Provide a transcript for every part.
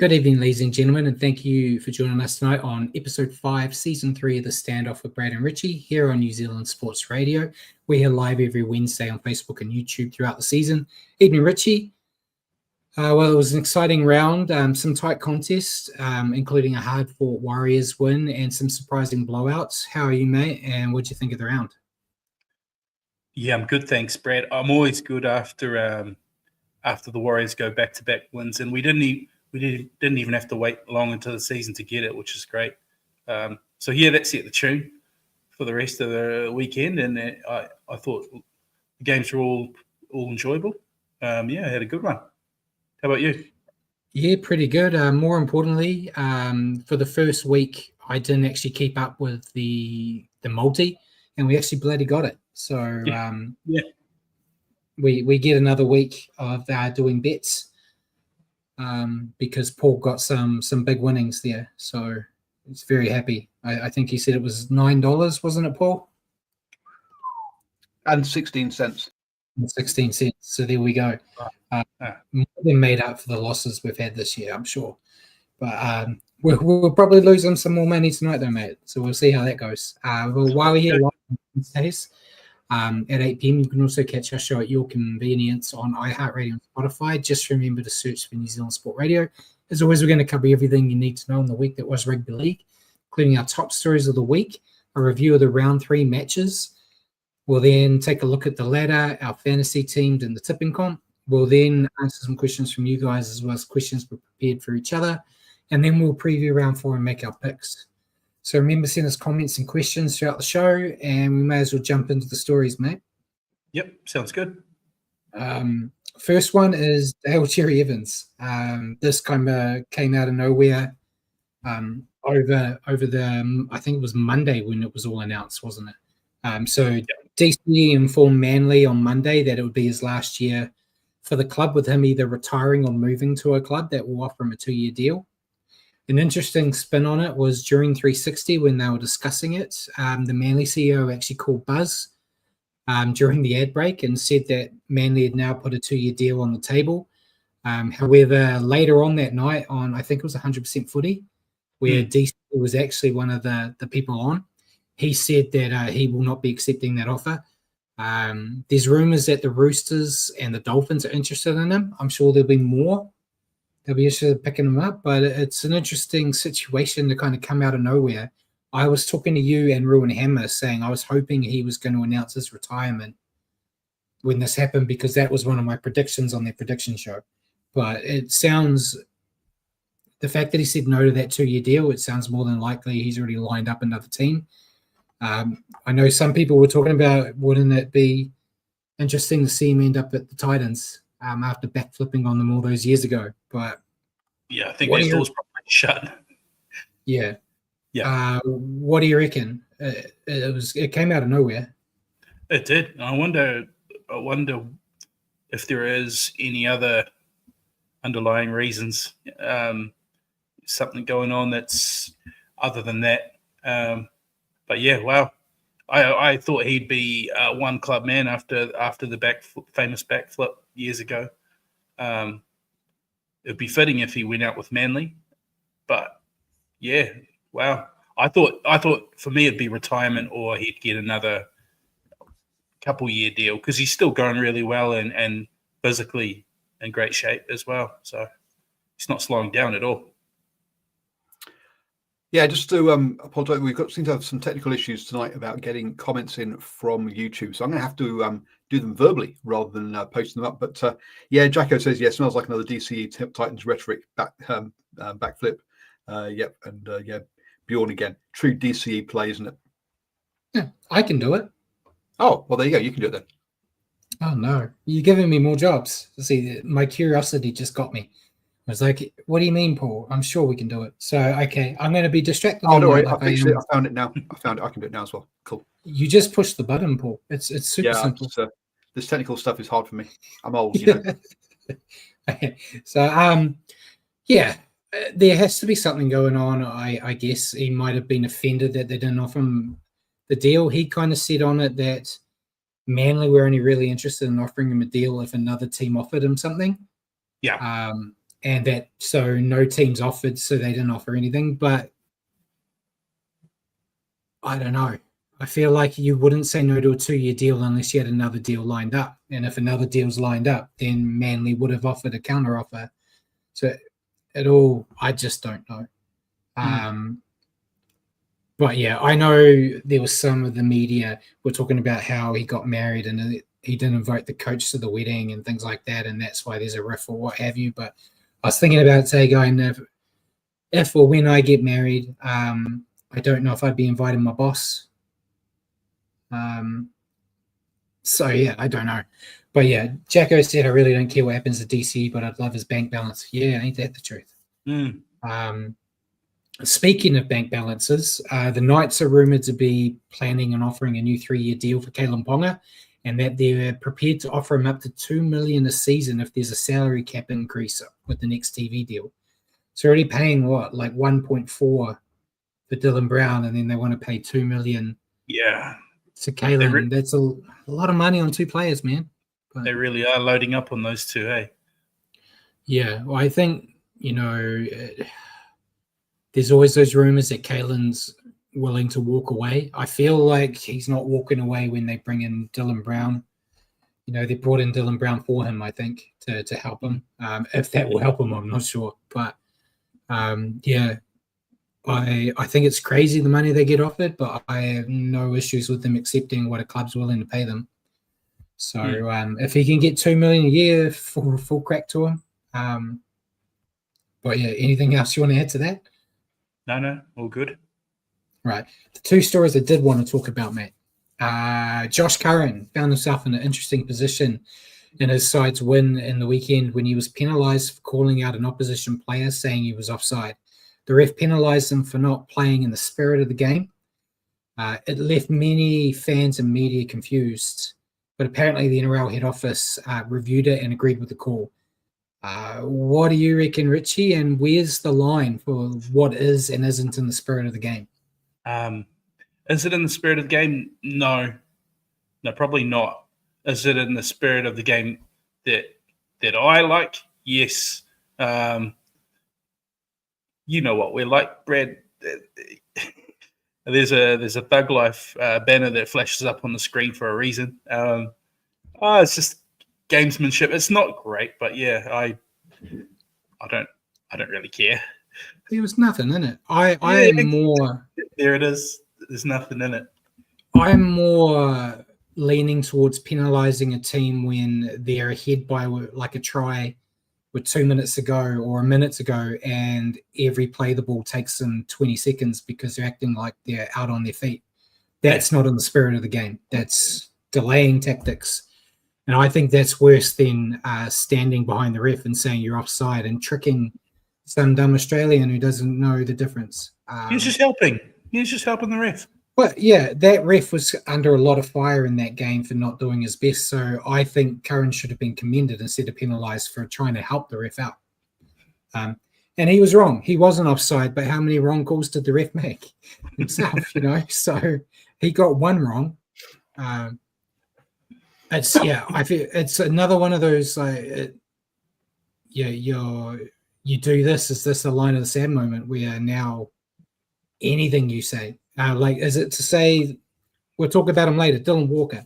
Good evening, ladies and gentlemen, and thank you for joining us tonight on episode 5, season 3 of the Standoff with Brad and Richie here on New Zealand Sports Radio. We're here live every Wednesday on Facebook and YouTube throughout the season. Evening, Richie. Well, it was an exciting round, some tight contests, including a hard-fought Warriors win and some surprising blowouts. How are you, mate, and what do you think of the round? Yeah, I'm good, thanks, Brad. I'm always good after the Warriors go back-to-back wins, and we didn't even have to wait long into the season to get it, which is great. So yeah, that set the tune for the rest of the weekend, and I thought the games were all enjoyable. I had a good one. How about you? Yeah, pretty good. More importantly, for the first week, I didn't actually keep up with the multi, and we actually bloody got it. So we get another week of doing bets. Because Paul got some big winnings there, so it's very happy. I think he said it was $9, wasn't it, Paul? And 16 cents. 16 cents. So there we go. More than made up for the losses we've had this year, I'm sure. But we'll probably lose them some more money tonight, though, mate. So we'll see how that goes. Well, while we're here live on Wednesdays, at 8 p.m. You can also catch our show at your convenience on iHeartRadio and Spotify. Just remember to search for New Zealand Sport Radio. As always, we're going to cover everything you need to know in the week that was rugby league, including our top stories of the week, a review of the round 3 matches. We'll then take a look at the ladder, our fantasy teams, and the tipping comp. We'll then answer some questions from you guys as well as questions we've prepared for each other. And then we'll preview round 4 and make our picks. So remember, send us comments and questions throughout the show, and we may as well jump into the stories, mate. Yep, sounds good. First one is Dale Cherry Evans. This kind of came out of nowhere over the, I think it was Monday when it was all announced, wasn't it? DC informed Manly on Monday that it would be his last year for the club, with him either retiring or moving to a club that will offer him a 2-year deal. An interesting spin on it was during 360 when they were discussing it, the Manly CEO actually called Buzz during the ad break and said that Manly had now put a 2-year deal on the table. However, later on that night on, I think it was 100% footy, where DC was actually one of the people on, he said that he will not be accepting that offer. There's rumors that the Roosters and the Dolphins are interested in him. I'm sure there'll be more. They'll be interested in picking him up, but it's an interesting situation to kind of come out of nowhere. I was talking to you and Ruin Hammer saying I was hoping he was going to announce his retirement when this happened, because that was one of my predictions on their prediction show. But it sounds, the fact that he said no to that 2-year deal, it sounds more than likely he's already lined up another team. I know some people were talking about, wouldn't it be interesting to see him end up at the Titans after backflipping on them all those years ago? But yeah, I think that door's probably shut. Yeah. What do you reckon? It came out of nowhere. It did. I wonder if there is any other underlying reasons, something going on that's other than that. But yeah, wow. I thought he'd be one club man after the famous backflip years ago. It'd be fitting if he went out with Manly, but yeah, wow. I thought for me it'd be retirement, or he'd get another couple-year deal, because he's still going really well and physically in great shape as well. So he's not slowing down at all. Yeah, just to apologize, seem to have some technical issues tonight about getting comments in from YouTube, so I'm going to have to do them verbally rather than posting them up. But yeah, Jacko says, yeah, smells like another DCE Titans rhetoric backflip. Yep, and yeah, Bjorn again. True DCE play, isn't it? Yeah, I can do it. Oh, well, there you go. You can do it then. Oh, no. You're giving me more jobs. See, my curiosity just got me. I was like, what do you mean, Paul? I'm sure we can do it. So, okay, I'm going to be distracted. Oh, no, I fixed it. I found it now. I found it. I can do it now as well. Cool. You just push the button, Paul. It's super simple. This technical stuff is hard for me. I'm old, you know. Okay. So, yeah, there has to be something going on. I guess he might have been offended that they didn't offer him the deal. He kind of said on it that Manly were only really interested in offering him a deal if another team offered him something. Yeah. and that so no teams offered, so they didn't offer anything. But I don't know. I feel like you wouldn't say no to a 2-year deal unless you had another deal lined up. And if another deal's lined up, then Manly would have offered a counter offer. So I just don't know. But yeah, I know there was some of the media were talking about how he got married and he didn't invite the coach to the wedding and things like that, and that's why there's a riff or what have you. But I was thinking about going, if or when I get married, I don't know if I'd be inviting my boss. So yeah, I don't know. But yeah, Jacko said, I really don't care what happens to DC, but I'd love his bank balance. Yeah, ain't that the truth? Speaking of bank balances, the Knights are rumoured to be planning and offering a new 3-year deal for Kalen Ponga, and that they're prepared to offer him up to $2 million a season if there's a salary cap increase with the next TV deal. So already paying what, like 1.4 for Dylan Brown, and then they want to pay $2 million. Yeah, to Kalen. That's a lot of money on 2 players, man. But they really are loading up on those 2, hey? Yeah, well, I think there's always those rumors that Kalen's willing to walk away. I feel like he's not walking away when they bring in Dylan Brown. They brought in Dylan Brown for him, I think, to help him. If that will help him, I'm not sure. But yeah, I think it's crazy the money they get offered, but I have no issues with them accepting what a club's willing to pay them. So if he can get $2 million a year, full crack to him. But yeah, anything else you want to add to that? No, all good. Right. The 2 stories I did want to talk about, Matt. Josh Curran found himself in an interesting position in his side's win in the weekend when he was penalised for calling out an opposition player saying he was offside. The ref penalised him for not playing in the spirit of the game. It left many fans and media confused, but apparently the NRL head office reviewed it and agreed with the call. What do you reckon, Richie? And where's the line for what is and isn't in the spirit of the game? Is it in the spirit of the game? No, probably not. Is it in the spirit of the game that I like? Yes. You know what we're like, Brad. There's a Thug Life banner that flashes up on the screen for a reason. It's just gamesmanship. It's not great, but yeah, I don't really care. There was nothing in it. I am more. There it is. There's nothing in it. I'm more leaning towards penalising a team when they're ahead by like a try with 2 minutes to go or a minute to go, and every play the ball takes them 20 seconds because they're acting like they're out on their feet. That's not in the spirit of the game. That's delaying tactics. And I think that's worse than standing behind the ref and saying you're offside and tricking some dumb Australian who doesn't know the difference. He's just helping. He's just helping the ref. But yeah, that ref was under a lot of fire in that game for not doing his best. So I think Curran should have been commended instead of penalised for trying to help the ref out. And he was wrong. He wasn't offside, but how many wrong calls did the ref make himself? So he got one wrong. I feel it's another one of those you do this. Is this a line of the sand moment where now anything you say, is it to say, we'll talk about him later, Dylan Walker.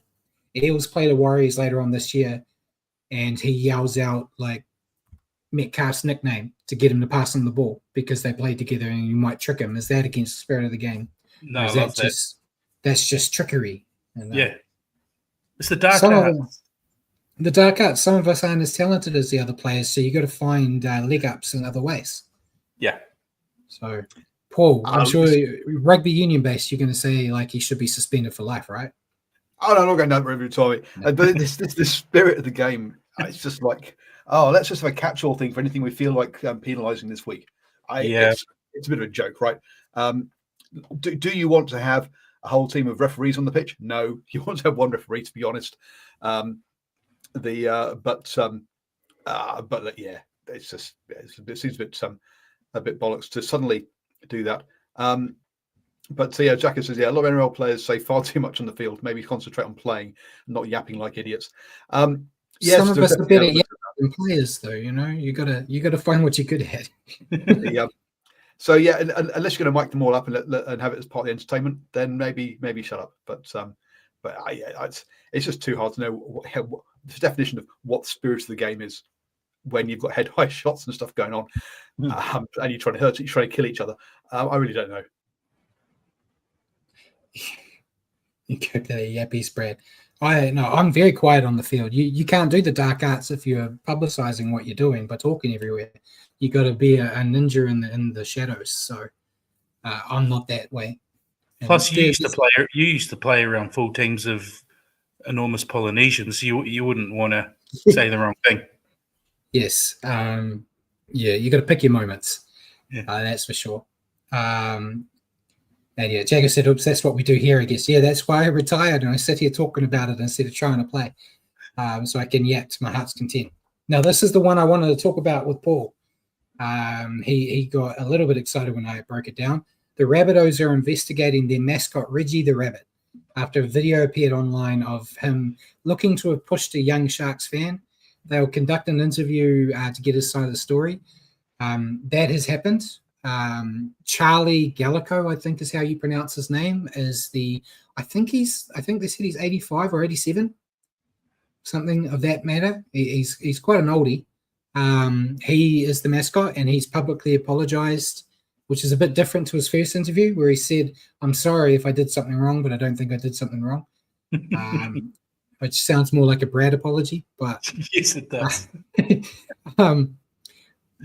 He was played the Warriors later on this year, and he yells out like Metcalf's nickname to get him to pass him the ball because they played together and you might trick him. Is that against the spirit of the game? No, that's just trickery. And, it's the dark arts. The dark arts. Some of us aren't as talented as the other players, so you got to find leg ups in other ways. Yeah. So, Paul, I'm sure rugby union based, you're going to say like he should be suspended for life, right? Oh, no, I'm not going down rugby, Tommy. But this spirit of the game, it's just like, let's just have a catch-all thing for anything we feel like penalising this week. It's a bit of a joke, right? Do you want to have a whole team of referees on the pitch? No, you want to have one referee, to be honest. But yeah, it's just it seems a bit bollocks to suddenly do that. But yeah, Jacko says, a lot of NRL players say far too much on the field. Maybe concentrate on playing, not yapping like idiots. Some of us are better yapping American players, though. You gotta find what you're good at. Yeah. So yeah, and unless you're going to mic them all up and have it as part of the entertainment, then maybe shut up. But it's just too hard to know what the definition of what the spirit of the game is when you've got head-high shots and stuff going on, and you're trying to kill each other. I really don't know. You go to the yappy spread. I'm very quiet on the field. You can't do the dark arts if you're publicizing what you're doing by talking everywhere. You got to be a ninja in the shadows. So I'm not that way. And plus, you used to play around full teams of enormous Polynesians. You wouldn't want to say the wrong thing. Yes. You got to pick your moments. Yeah. That's for sure. And yeah, Jagger said, oops, that's what we do here, I guess. Yeah, that's why I retired and I sit here talking about it instead of trying to play. So I can yap to my heart's content. Now, this is the one I wanted to talk about with Paul. He got a little bit excited when I broke it down. The Rabbitohs are investigating their mascot, Richie the Rabbit, after a video appeared online of him looking to have pushed a young Sharks fan. They'll conduct an interview to get his side of the story. That has happened. Charlie Gallico, I think is how you pronounce his name, I think they said he's 85 or 87, something of that matter. He's quite an oldie. He is the mascot and he's publicly apologized, which is a bit different to his first interview where he said, I'm sorry if I did something wrong, but I don't think I did something wrong. Which sounds more like a Brad apology, but yes, it does.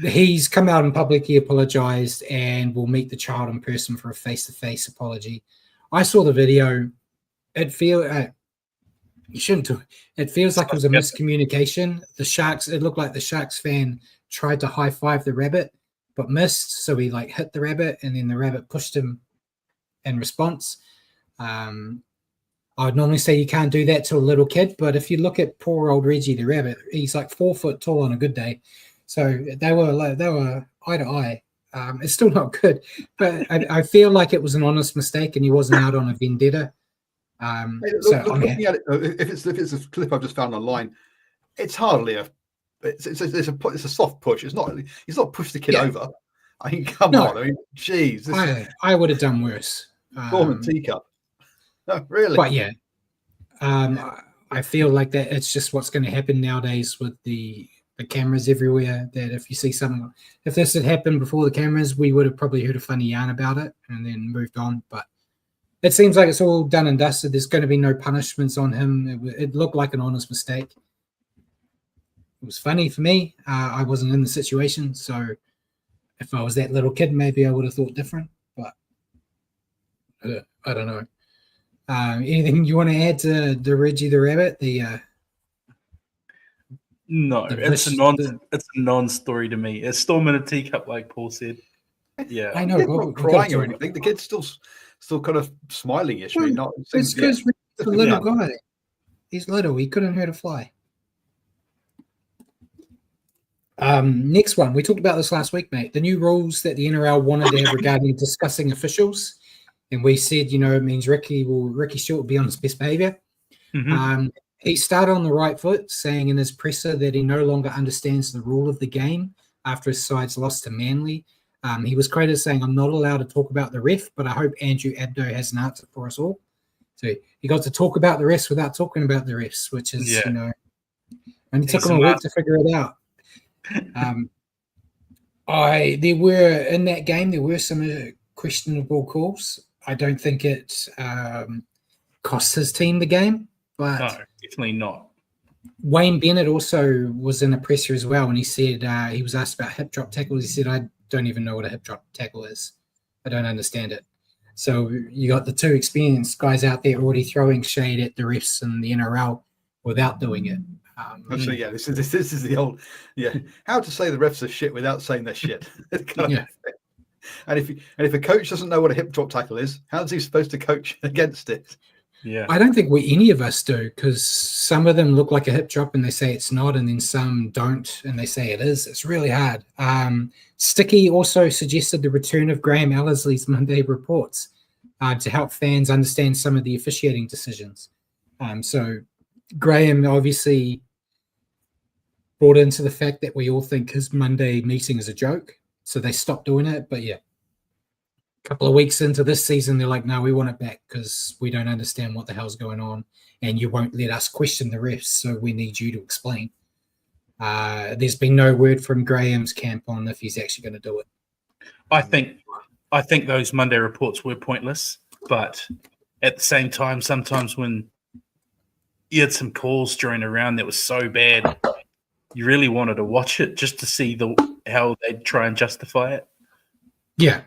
He's come out and publicly apologized and will meet the child in person for a face-to-face apology. I saw the video. It feels like it was a miscommunication. It looked like the Sharks fan tried to high-five the rabbit, but missed. So he hit the rabbit, and then the rabbit pushed him in response. I would normally say you can't do that to a little kid, but if you look at poor old Reggie the rabbit, he's 4 foot tall on a good day. So they were eye to eye. It's still not good, but I feel like it was an honest mistake, and he wasn't out on a vendetta. Looking at it, if it's a clip I've just found online, it's hardly it's a soft push. He's not pushed the kid over. I mean, come on. I mean, geez. I would have done worse. Gorman teacup. No, really. But yeah, I feel like that it's just what's going to happen nowadays with the cameras everywhere, that if you see something, if this had happened before the cameras, we would have probably heard a funny yarn about it and then moved on. But it seems like it's all done and dusted. There's going to be no punishments on him. It looked like an honest mistake. It was funny for me. I wasn't in the situation, so if I was that little kid, maybe I would have thought different. But I don't know. Anything you want to add to the Reggie the Rabbit? No, it's a non-story to me. It's storm in a teacup, like Paul said. Yeah, I know. Not crying or anything. The kid's still kind of smiling-ish. Well, I mean, not. It's because Richie's a little guy. He's little. He couldn't hurt a fly. Next one. We talked about this last week, mate. The new rules that the NRL wanted to have regarding discussing officials, and we said, it means Ricky Stewart will be on his best behaviour. Mm-hmm. He started on the right foot, saying in his presser that he no longer understands the rule of the game after his side's lost to Manly. He was quoted saying, I'm not allowed to talk about the ref, but I hope Andrew Abdo has an answer for us all. So he got to talk about the refs without talking about the refs, which is, only took him a week to figure it out. There were some questionable calls. I don't think it cost his team the game, but no, definitely not. Wayne Bennett also was in a presser as well, and he said he was asked about hip drop tackles. He said, I don't even know what a hip drop tackle is. I don't understand it. So you got the two experienced guys out there already throwing shade at the refs and the NRL without doing it. Actually, this is the old how to say the refs are shit without saying they're shit. And if a coach doesn't know what a hip drop tackle is, how's he supposed to coach against it? Yeah, I don't think any of us do, because some of them look like a hip drop and they say it's not, and then some don't and they say it is. It's really hard. Sticky also suggested the return of Graham Ellersly's Monday reports to help fans understand some of the officiating decisions. So Graham obviously brought into the fact that we all think his Monday meeting is a joke, so they stopped doing it. But yeah, a couple of weeks into this season, they're like, no, we want it back because we don't understand what the hell's going on, and you won't let us question the refs, so we need you to explain. There's been no word from Graham's camp on if he's actually going to do it. I think those Monday reports were pointless, but at the same time, sometimes when you had some calls during a round that was so bad, you really wanted to watch it just to see how they'd try and justify it. Yeah.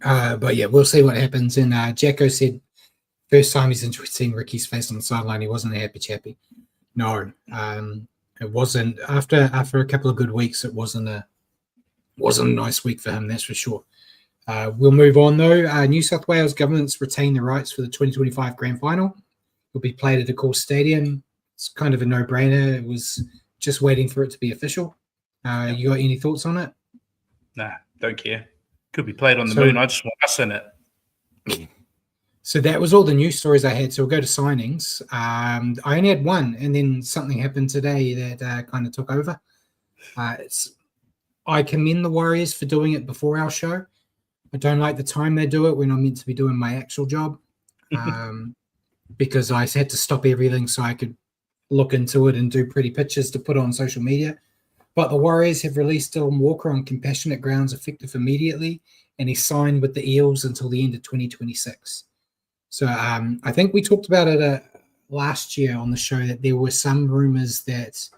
But yeah, we'll see what happens. And Jacko said first time he's enjoyed seeing Ricky's face on the sideline, he wasn't a happy chappy. No, it wasn't. After a couple of good weeks, it wasn't a nice week for him, that's for sure. We'll move on though. New South Wales government's retained the rights for the 2025 grand final. It'll be played at the Cool Stadium. It's kind of a no-brainer. It was just waiting for it to be official. You got any thoughts on it? Nah, don't care. Could be played on the moon. I just want us in it. So that was all the news stories I had. So we'll go to signings. I only had one, and then something happened today that kind of took over. I commend the Warriors for doing it before our show. I don't like the time they do it when I'm meant to be doing my actual job, because I had to stop everything so I could look into it and do pretty pictures to put on social media. But the Warriors have released Dylan Walker on compassionate grounds effective immediately, and he signed with the Eels until the end of 2026. So I think we talked about it last year on the show that there were some rumors that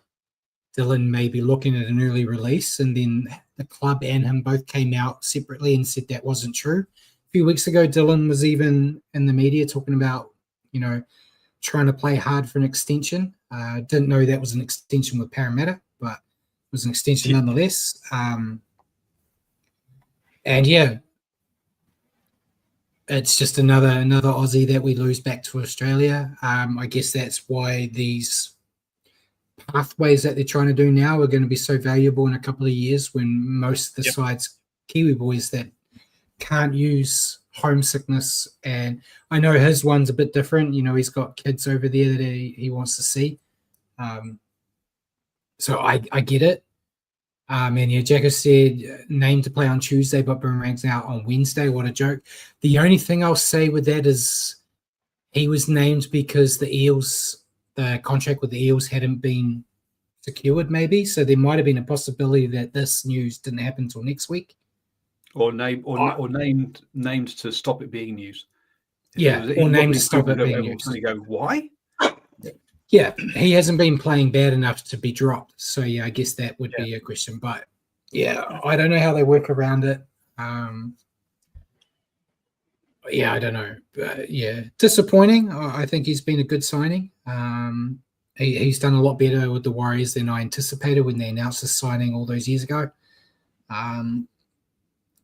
Dylan may be looking at an early release, and then the club and him both came out separately and said that wasn't true. A few weeks ago, Dylan was even in the media talking about, trying to play hard for an extension. Didn't know that was an extension with Parramatta, but it was an extension nonetheless. And yeah, it's just another Aussie that we lose back to Australia. I guess that's why these pathways that they're trying to do now are going to be so valuable in a couple of years, when most of the sides, Kiwi boys that can't use homesickness, and I know his one's a bit different. He's got kids over there that he wants to see. So I get it. And yeah, Jacko said named to play on Tuesday, but Boomerang's out on Wednesday. What a joke. The only thing I'll say with that is he was named because the contract with the Eels hadn't been secured, maybe. So there might have been a possibility that this news didn't happen until next week. Or named to stop it being news. Or named to stop it being news. You go, why? Yeah, he hasn't been playing bad enough to be dropped. So yeah, I guess that would be a question. But yeah, I don't know how they work around it. Yeah, I don't know. But yeah, disappointing. I think he's been a good signing. He's done a lot better with the Warriors than I anticipated when they announced his signing all those years ago.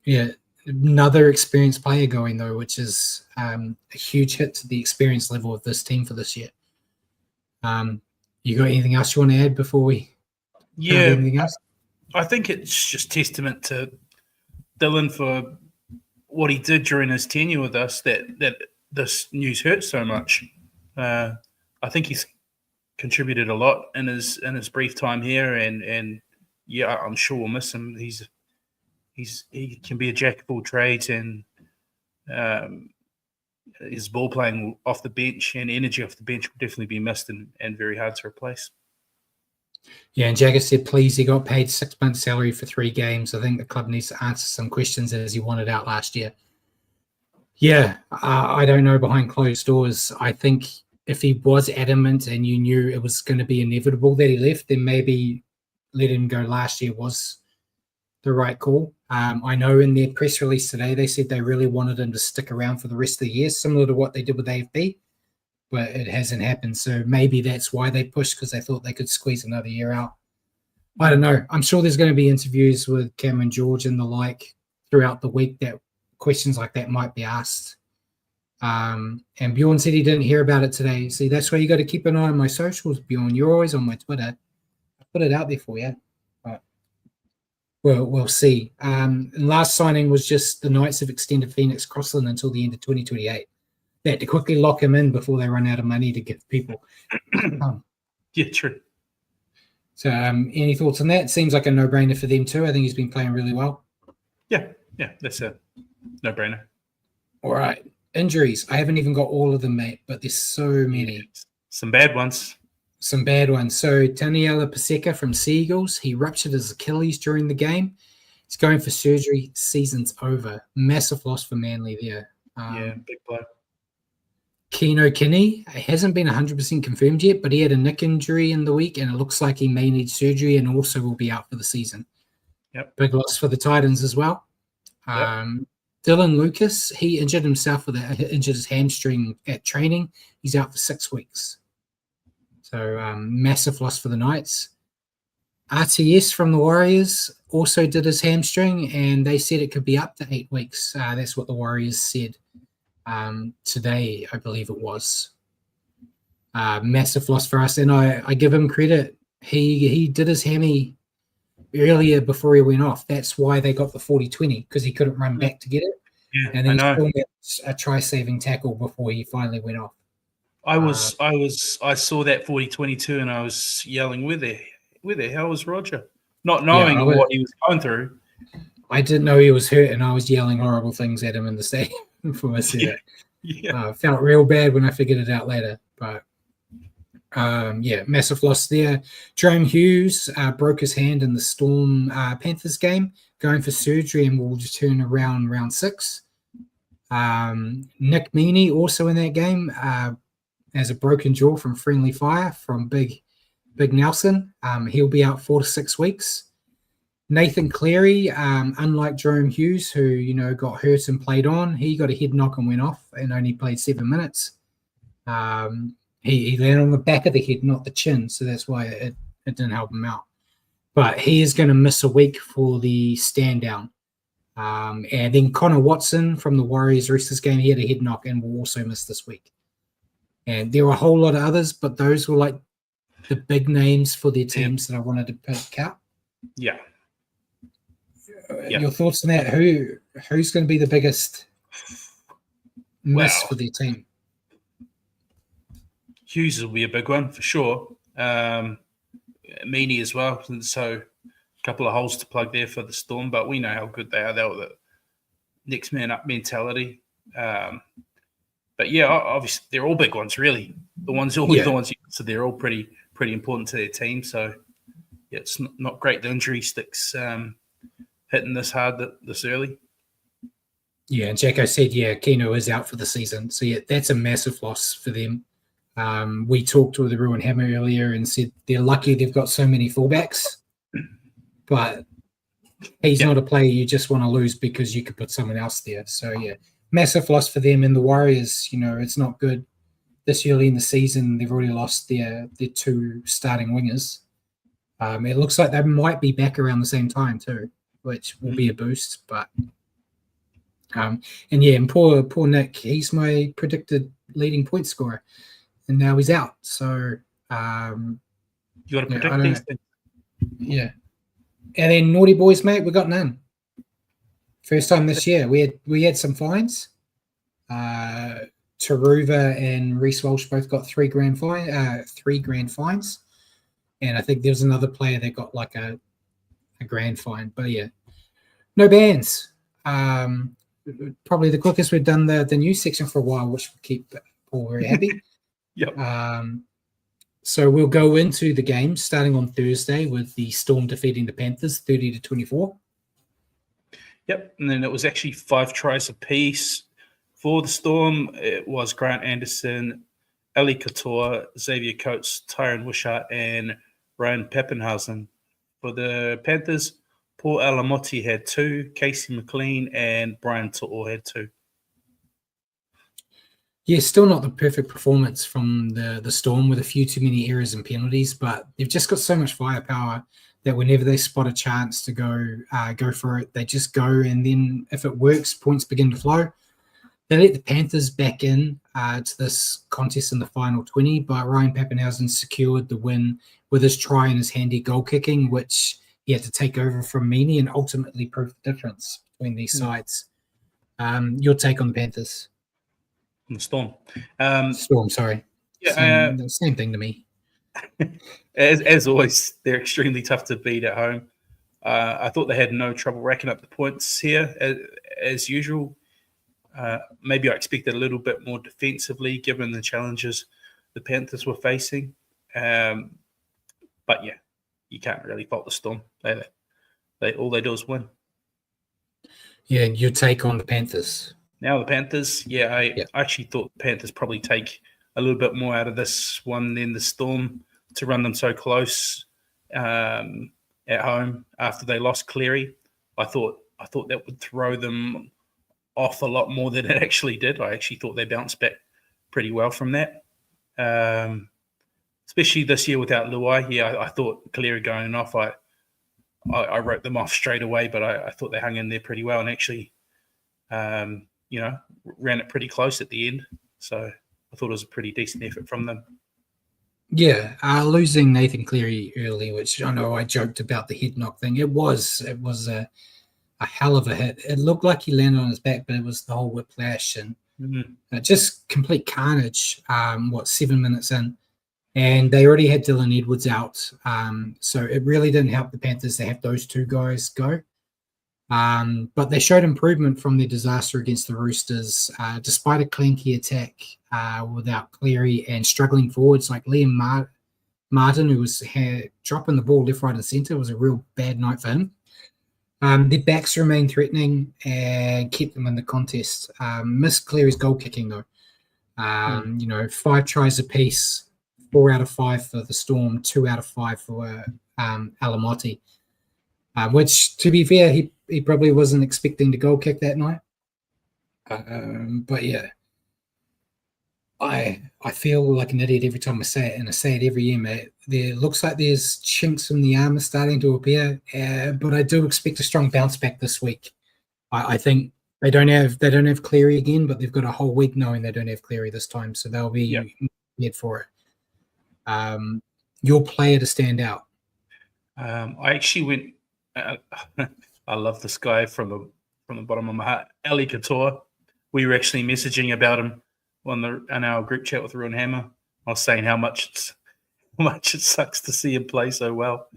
Yeah, another experienced player going though, which is a huge hit to the experience level of this team for this year. You got anything else you want to add before we? Yeah, anything else? I think it's just testament to Dylan for what he did during his tenure with us that this news hurt so much. I think he's contributed a lot in his brief time here, and yeah, I'm sure we'll miss him. He can be a jack of all trades, and his ball playing off the bench and energy off the bench will definitely be missed and very hard to replace. Yeah, and Jagger said, please, he got paid 6 months' salary for 3 games. I think the club needs to answer some questions as he wanted out last year. Yeah, I don't know behind closed doors. I think if he was adamant and you knew it was going to be inevitable that he left, then maybe let him go last year was the right call. I know in their press release today, they said they really wanted him to stick around for the rest of the year, similar to what they did with AFB, but it hasn't happened. So maybe that's why they pushed, because they thought they could squeeze another year out. I don't know. I'm sure there's going to be interviews with Cameron George and the like throughout the week that questions like that might be asked. And Bjorn said he didn't hear about it today. See, that's why you got to keep an eye on my socials, Bjorn. You're always on my Twitter. I put it out there for you. We'll see. And last signing was just the Knights have extended Phoenix Crossland until the end of 2028. They had to quickly lock him in before they run out of money to give people. Yeah, true. So, any thoughts on that? Seems like a no-brainer for them too. I think he's been playing really well. Yeah, that's a no-brainer. All right, injuries. I haven't even got all of them, mate, but there's so many. Yeah, some bad ones. Some bad ones. So, Taniela Paseka from Seagulls, he ruptured his Achilles during the game. He's going for surgery. Season's over. Massive loss for Manly there. Big blow. Keno Kinney hasn't been 100% confirmed yet, but he had a neck injury in the week, and it looks like he may need surgery and also will be out for the season. Yep. Big loss for the Titans as well. Dylan Lucas, he injured himself injured his hamstring at training. He's out for 6 weeks. So massive loss for the Knights. RTS from the Warriors also did his hamstring, and they said it could be up to 8 weeks. That's what the Warriors said today, I believe it was. Massive loss for us, and I give him credit. He did his hammy earlier before he went off. That's why they got the 40-20, because he couldn't run back to get it. Yeah, and then he still made a try-saving tackle before he finally went off. I saw that 40-22 and I was yelling, where the hell was Roger? Not knowing what he was going through. I didn't know he was hurt, and I was yelling horrible things at him in the stadium for myself. Felt real bad when I figured it out later. But massive loss there. Jerome Hughes broke his hand in the Storm Panthers game, going for surgery, and will return around round 6. Nick Meaney also in that game has a broken jaw from friendly fire from Big Nelson. He'll be out 4 to 6 weeks. Nathan Cleary, unlike Jerome Hughes, who got hurt and played on, he got a head knock and went off and only played 7 minutes. He landed on the back of the head, not the chin, so that's why it didn't help him out. But he is going to miss a week for the stand down. And then Connor Watson from the Warriors Roosters game, he had a head knock and will also miss this week. And there were a whole lot of others, but those were like the big names for their teams that I wanted to pick out. Yeah. Your thoughts on that? Who's going to be the biggest miss for their team? Hughes will be a big one for sure. Meaney as well. So a couple of holes to plug there for the Storm, but we know how good they are. They're the next man up mentality. But yeah, obviously they're all big ones, really. The ones so they're all pretty important to their team. So yeah, it's not great the injury sticks hitting this hard this early. Yeah, and Jacko said, Keno is out for the season. So yeah, that's a massive loss for them. We talked with Ruin Hammer earlier and said they're lucky they've got so many fullbacks, but he's not a player you just want to lose because you could put someone else there. So yeah, massive loss for them. And the Warriors, it's not good this early in the season. They've already lost their 2 starting wingers. It looks like they might be back around the same time too, which will be a boost. But and poor Nick, he's my predicted leading point scorer. And now he's out. So you got to predict these things. Yeah. And then naughty boys, mate, we got none. First time this year. We had some fines. Taruva and Reece Walsh both got 3 grand fines. And I think there was another player that got like a grand fine. But yeah. No bans. Probably the quickest we've done the news section for a while, which will keep Paul very happy. Yep. So we'll go into the game starting on Thursday with the Storm defeating the Panthers 30-24. Yep, and then it was actually 5 tries apiece for the Storm. It was Grant Anderson, Ali Couture, Xavier Coates, Tyron Wishart, and Ryan Pappenhausen. For the Panthers, Paul Alamotti had 2, Casey McLean and Brian To'o had 2. Yeah, still not the perfect performance from the Storm with a few too many errors and penalties, but they've just got so much firepower that whenever they spot a chance to go for it, they just go, and then if it works, points begin to flow. They let the Panthers back in to this contest in the final 20, but Ryan Pappenhausen secured the win with his try and his handy goal kicking, which he had to take over from Meaney and ultimately prove the difference between these sides. Your take on the Panthers? On the Storm. Storm, sorry. Yeah, same thing to me. As always, they're extremely tough to beat at home. I thought they had no trouble racking up the points here, as usual. Maybe I expected a little bit more defensively, given the challenges the Panthers were facing. But yeah, you can't really fault the Storm. All they do is win. Yeah, your take on the Panthers? Now the Panthers, I actually thought the Panthers probably take a little bit more out of this one than the Storm to run them so close at home after they lost Cleary. I thought that would throw them off a lot more than it actually did. I actually thought they bounced back pretty well from that. Especially this year without Luai. Yeah, I thought Cleary going off, I wrote them off straight away, but I thought they hung in there pretty well and actually, ran it pretty close at the end. So I thought it was a pretty decent effort from them. Yeah, losing Nathan Cleary early, which I know I joked about the head knock thing. It was a hell of a hit. It looked like he landed on his back, but it was the whole whiplash and just complete carnage. 7 minutes in, and they already had Dylan Edwards out, so it really didn't help the Panthers to have those two guys go. But they showed improvement from their disaster against the Roosters, despite a clanky attack without Cleary and struggling forwards like Liam Martin, who was dropping the ball left, right, and centre. It was a real bad night for him. Their backs remained threatening and kept them in the contest. Missed Cleary's goal kicking though. 5 tries apiece, 4 out of 5 for the Storm, 2 out of 5 for Alamotti. Which, to be fair, he probably wasn't expecting to goal kick that night. But yeah, I feel like an idiot every time I say it, and I say it every year, mate. There looks like there's chinks in the armor starting to appear, but I do expect a strong bounce back this week. I think they don't have Cleary again, but they've got a whole week knowing they don't have Cleary this time, so they'll be prepared for it. Your player to stand out? I actually went. I love this guy from the bottom of my heart, Ali Couture. We were actually messaging about him on our group chat with Ruin Hammer. I was saying how much it sucks to see him play so well.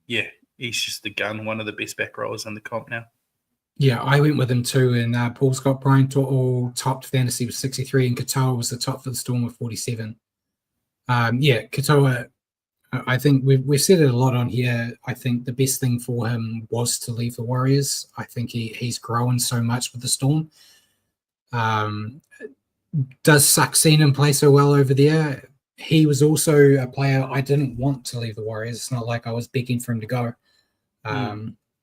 He's just the gun, one of the best back rowers in the comp now. Yeah, I went with him too, and Paul Scott Bryan all topped fantasy with 63, and Katoa was the top for the Storm with 47. Katoa, I think we've said it a lot on here. I think the best thing for him was to leave the Warriors. I think he's grown so much with the Storm. Does suck seeing him play so well over there. He was also a player I didn't want to leave the Warriors. It's not like I was begging for him to go.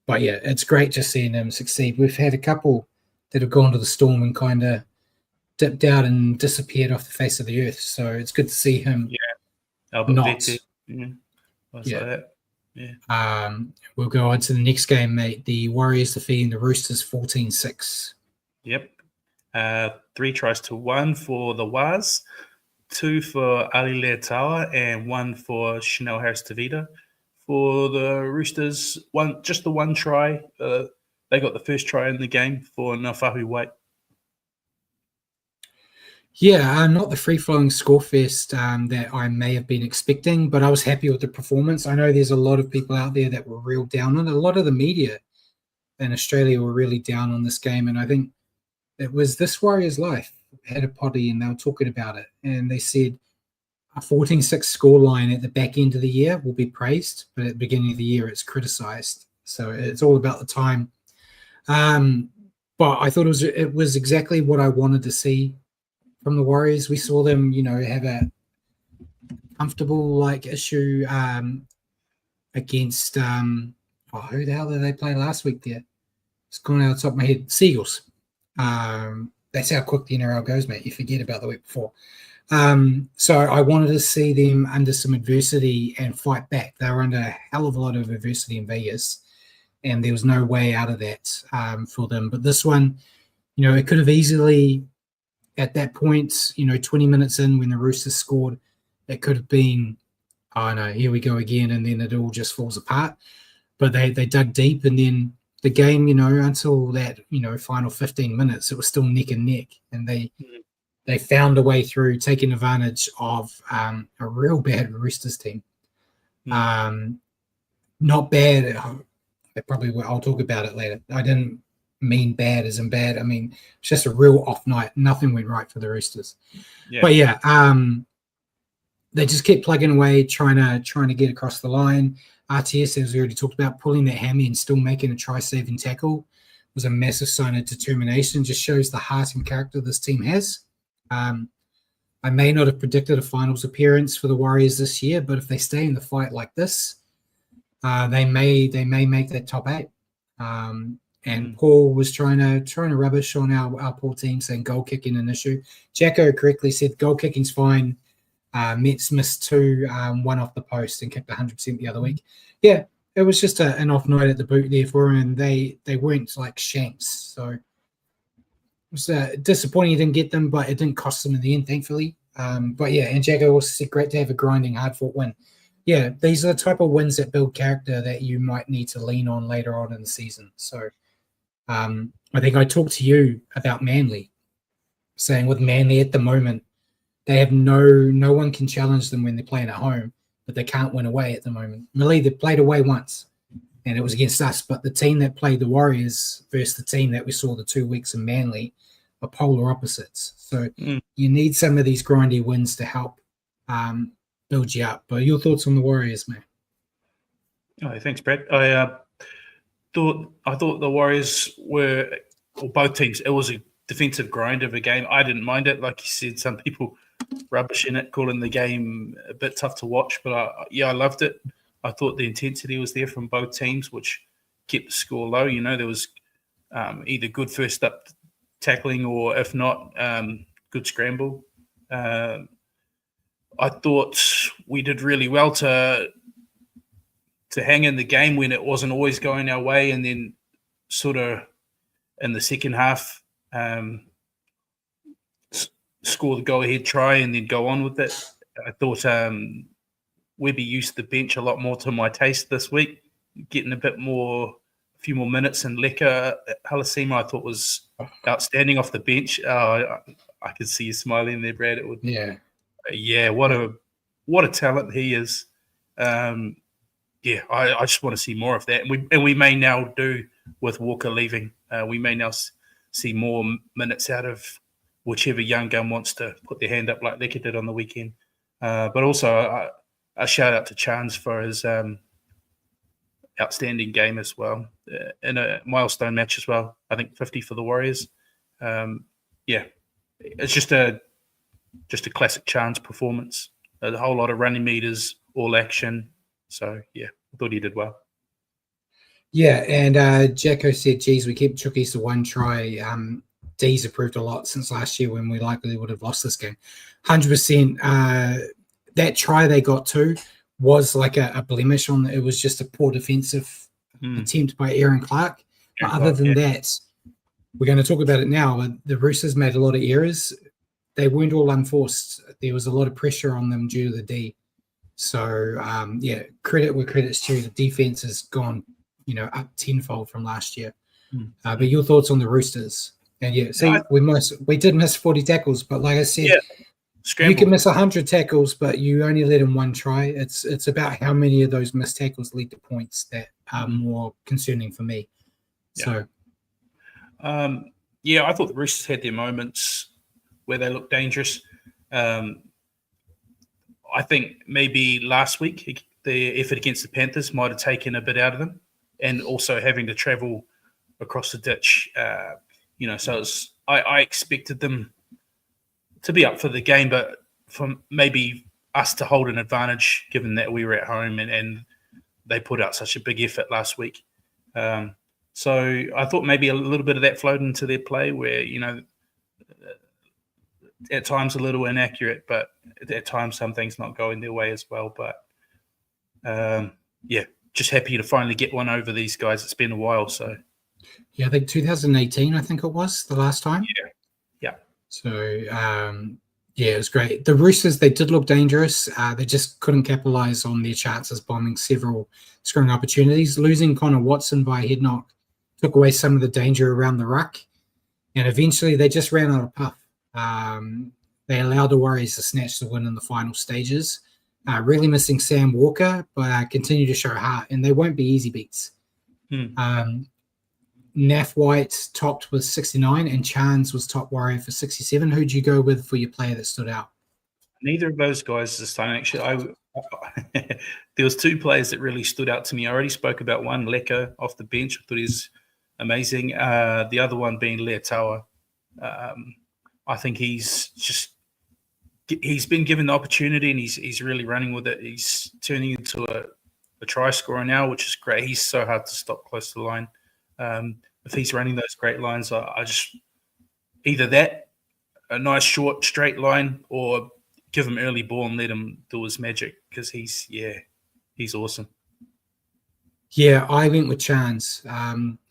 But yeah, it's great just seeing him succeed. We've had a couple that have gone to the Storm and kind of dipped out and disappeared off the face of the earth. So it's good to see him. Yeah, Albert Vetti. Like that. Yeah. We'll go on to the next game, mate. The Warriors defeating the Roosters 14-6. Yep. 3 tries to 1 for the Waz, 2 for Ali Leatawa, and 1 for Chanel Harris-Tavita. For the Roosters, just the 1 try. They got the first try in the game for Nafahu White. Yeah, not the free-flowing scorefest that I may have been expecting, but I was happy with the performance. I know there's a lot of people out there that were real down on it. A lot of the media in Australia were really down on this game, and I think it was This Warriors Life had a potty, and they were talking about it, and they said a 14-6 scoreline at the back end of the year will be praised, but at the beginning of the year it's criticised. So it's all about the time. But I thought it was exactly what I wanted to see from the Warriors. We saw them, have a comfortable issue against who the hell did they play last week there? It's gone out the top of my head. Seagulls. That's how quick the NRL goes, mate. You forget about the week before. So I wanted to see them under some adversity and fight back. They were under a hell of a lot of adversity in Vegas, and there was no way out of that for them. But this one, it could have easily, at that point, 20 minutes in when the Roosters scored, it could have been, oh no, here we go again, and then it all just falls apart. But they dug deep, and then the game, until that, final 15 minutes, it was still neck and neck, and they they found a way through, taking advantage of a real bad Roosters team. Not bad. I'll talk about it later. I didn't mean bad as in bad. I mean, it's just a real off night. Nothing went right for the Roosters. Yeah. But yeah, they just kept plugging away, trying to get across the line. RTS, as we already talked about, pulling that hammy and still making a try-saving tackle was a massive sign of determination. Just shows the heart and character this team has. I may not have predicted a finals appearance for the Warriors this year, but if they stay in the fight like this, they may make that top 8. And Paul was trying to rubbish on our poor team, saying goal kicking an issue. Jacko correctly said goal kicking's fine. Mets missed 2, one off the post and kicked 100% the other week. Yeah, it was just an off night at the boot there for him, and they weren't like Shanks. So it was disappointing he didn't get them, but it didn't cost them in the end, thankfully. But yeah, and Jacko also said great to have a grinding, hard-fought win. Yeah, these are the type of wins that build character that you might need to lean on later on in the season. So I think I talked to you about Manly, saying with Manly at the moment, they have no one can challenge them when they're playing at home, but they can't win away at the moment. Really, they played away once, and it was against us. But the team that played the Warriors versus the team that we saw the 2 weeks in Manly are polar opposites. So you need some of these grindy wins to help build you up. But your thoughts on the Warriors, man? Oh, thanks, Brad. I thought the Warriors were, or both teams, it was a defensive grind of a game. I didn't mind it. Like you said, some people rubbishing it, calling the game a bit tough to watch. But I loved it. I thought the intensity was there from both teams, which kept the score low. You know, there was either good first up tackling or, if not, good scramble. I thought we did really well to hang in the game when it wasn't always going our way, and then sort of in the second half score the go-ahead try and then go on with it. I thought Webby used the bench a lot more to my taste this week, getting a few more minutes, and Leka Halasima I thought was outstanding off the bench. I could see you smiling there, Brad. What a talent he is. I just want to see more of that, and we may now do with Walker leaving. We may now see more minutes out of whichever young gun wants to put their hand up like Leka did on the weekend. But also a shout out to Chance for his outstanding game as well, in a milestone match as well. I think 50 for the Warriors. It's just a classic Chance performance. A whole lot of running meters, all action. So I thought he did well. Yeah, and Jacko said, geez, we kept Chookies to one try. D's improved a lot since last year when we likely would have lost this game. 100%. That try they got to was like a blemish on it. Was just a poor defensive attempt by Aaron Clark. But other than that, we're going to talk about it now. The Roosters made a lot of errors. They weren't all unforced. There was a lot of pressure on them due to the D. So, credit where credit's due. The defense has gone, up tenfold from last year. But your thoughts on the Roosters? And we did miss 40 tackles, but like I said, you can miss 100 tackles, but you only let in one try. It's about how many of those missed tackles lead to points that are more concerning for me. Yeah. So, I thought the Roosters had their moments where they looked dangerous. I think maybe last week the effort against the Panthers might have taken a bit out of them, and also having to travel across the ditch. So I expected them to be up for the game, but for maybe us to hold an advantage, given that we were at home and they put out such a big effort last week. So I thought maybe a little bit of that flowed into their play, where at times a little inaccurate, but at times some things not going their way as well. But just happy to finally get one over these guys. It's been a while, so. Yeah, I think 2018, I think it was the last time. Yeah. So, it was great. The Roosters, they did look dangerous. They just couldn't capitalize on their chances, bombing several scoring opportunities. Losing Connor Watson by head knock took away some of the danger around the ruck. And eventually they just ran out of puff. They allowed the Warriors to snatch the win in the final stages. Really missing Sam Walker, but continue to show heart, and they won't be easy beats. Nath White topped with 69, and Chance was top Warrior for 67. Who'd you go with for your player that stood out? Neither of those guys this time, actually. There was two players that really stood out to me. I already spoke about one, Leko, off the bench. I thought he's amazing. The other one being Leotawa. I think he's been given the opportunity, and he's really running with it. He's turning into a try scorer now, which is great. He's so hard to stop close to the line. If he's running those great lines, I just either that, a nice short straight line, or give him early ball and let him do his magic, because he's awesome. Yeah, I went with Chance.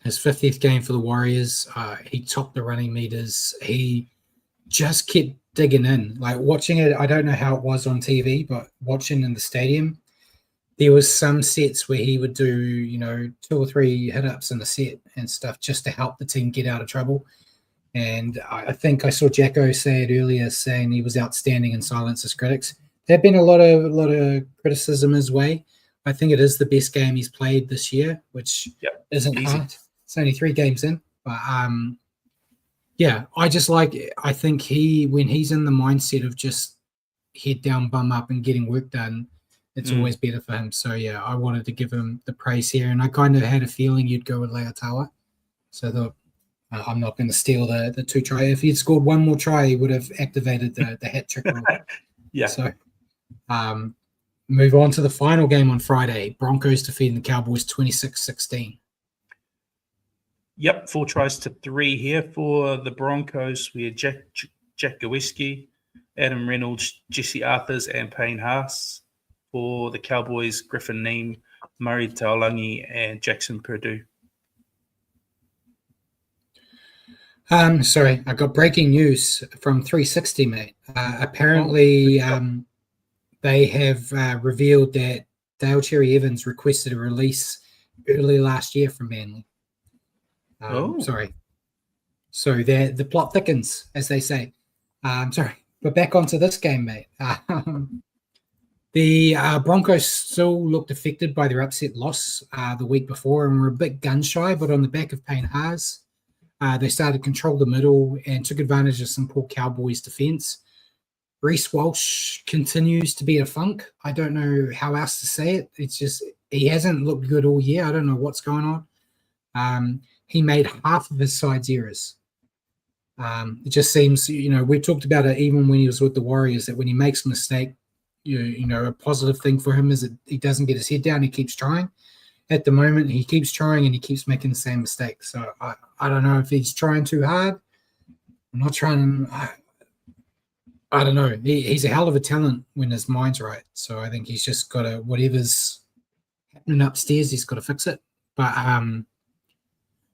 His 50th game for the Warriors, he topped the running meters. He just kept digging in. Like watching it, I don't know how it was on TV, but watching in the stadium, there was some sets where he would do, 2 or 3 hit-ups in a set and stuff just to help the team get out of trouble. And I think I saw Jacko say it earlier, saying he was outstanding and silence his critics. There have been a lot of criticism his way. I think it is the best game he's played this year, which isn't easy. hard. It's only 3 games in. But, I think when he's in the mindset of just head down, bum up, and getting work done, it's always better for him. So, yeah, I wanted to give him the praise here. And I kind of had a feeling you'd go with Leotawa. So I thought, I'm not going to steal the 2 try. If he'd scored 1 more try, he would have activated the hat trick rule. Yeah. So, move on to the final game on Friday. Broncos defeating the Cowboys 26-16. Yep, 4 tries to 3 here for the Broncos. We had Jack Gawinski, Adam Reynolds, Jesse Arthurs, and Payne Haas. For the Cowboys, Griffin Neem, Murray Taolangi, and Jackson Purdue. Sorry, I got breaking news from 360, mate. Apparently, they have revealed that Dale Cherry Evans requested a release early last year from Manly. Sorry. So the plot thickens, as they say. Sorry, but back onto this game, mate. The Broncos still looked affected by their upset loss the week before and were a bit gun-shy, but on the back of Payne Haas, they started to control the middle and took advantage of some poor Cowboys defense. Reece Walsh continues to be a funk. I don't know how else to say it. It's just he hasn't looked good all year. I don't know what's going on. He made half of his side's errors. It just seems, we talked about it even when he was with the Warriors, that when he makes a mistake, a positive thing for him is that he doesn't get his head down. He keeps trying. At the moment, he keeps trying and he keeps making the same mistake. So I don't know if he's trying too hard. I'm not trying. I don't know. He's a hell of a talent when his mind's right. So I think he's just got to, whatever's happening upstairs, he's got to fix it. But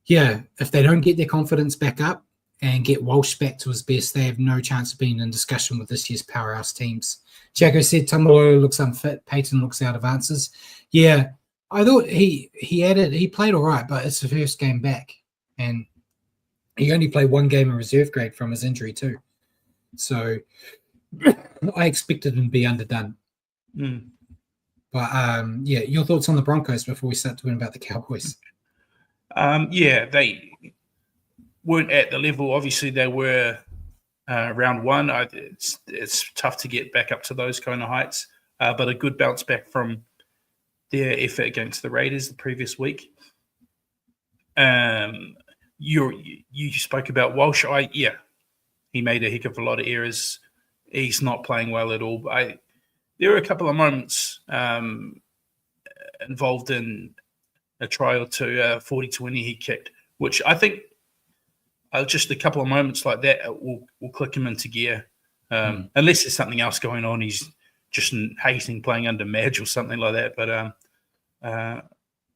if they don't get their confidence back up and get Walsh back to his best, they have no chance of being in discussion with this year's powerhouse teams. Jacko said Tumalo looks unfit. Peyton looks out of answers. Yeah, I thought he played all right, but it's the first game back. And he only played 1 game in reserve grade from his injury too. So I expected him to be underdone. But, your thoughts on the Broncos before we start talking about the Cowboys? They weren't at the level. Obviously, they were round 1. It's tough to get back up to those kind of heights, but a good bounce back from their effort against the Raiders the previous week. You spoke about Walsh. He made a heck of a lot of errors. He's not playing well at all. There were a couple of moments involved in a try or two, 40-20 he kicked, which I think just a couple of moments like that will click him into gear. Unless there's something else going on, he's just hating playing under Madge or something like that. But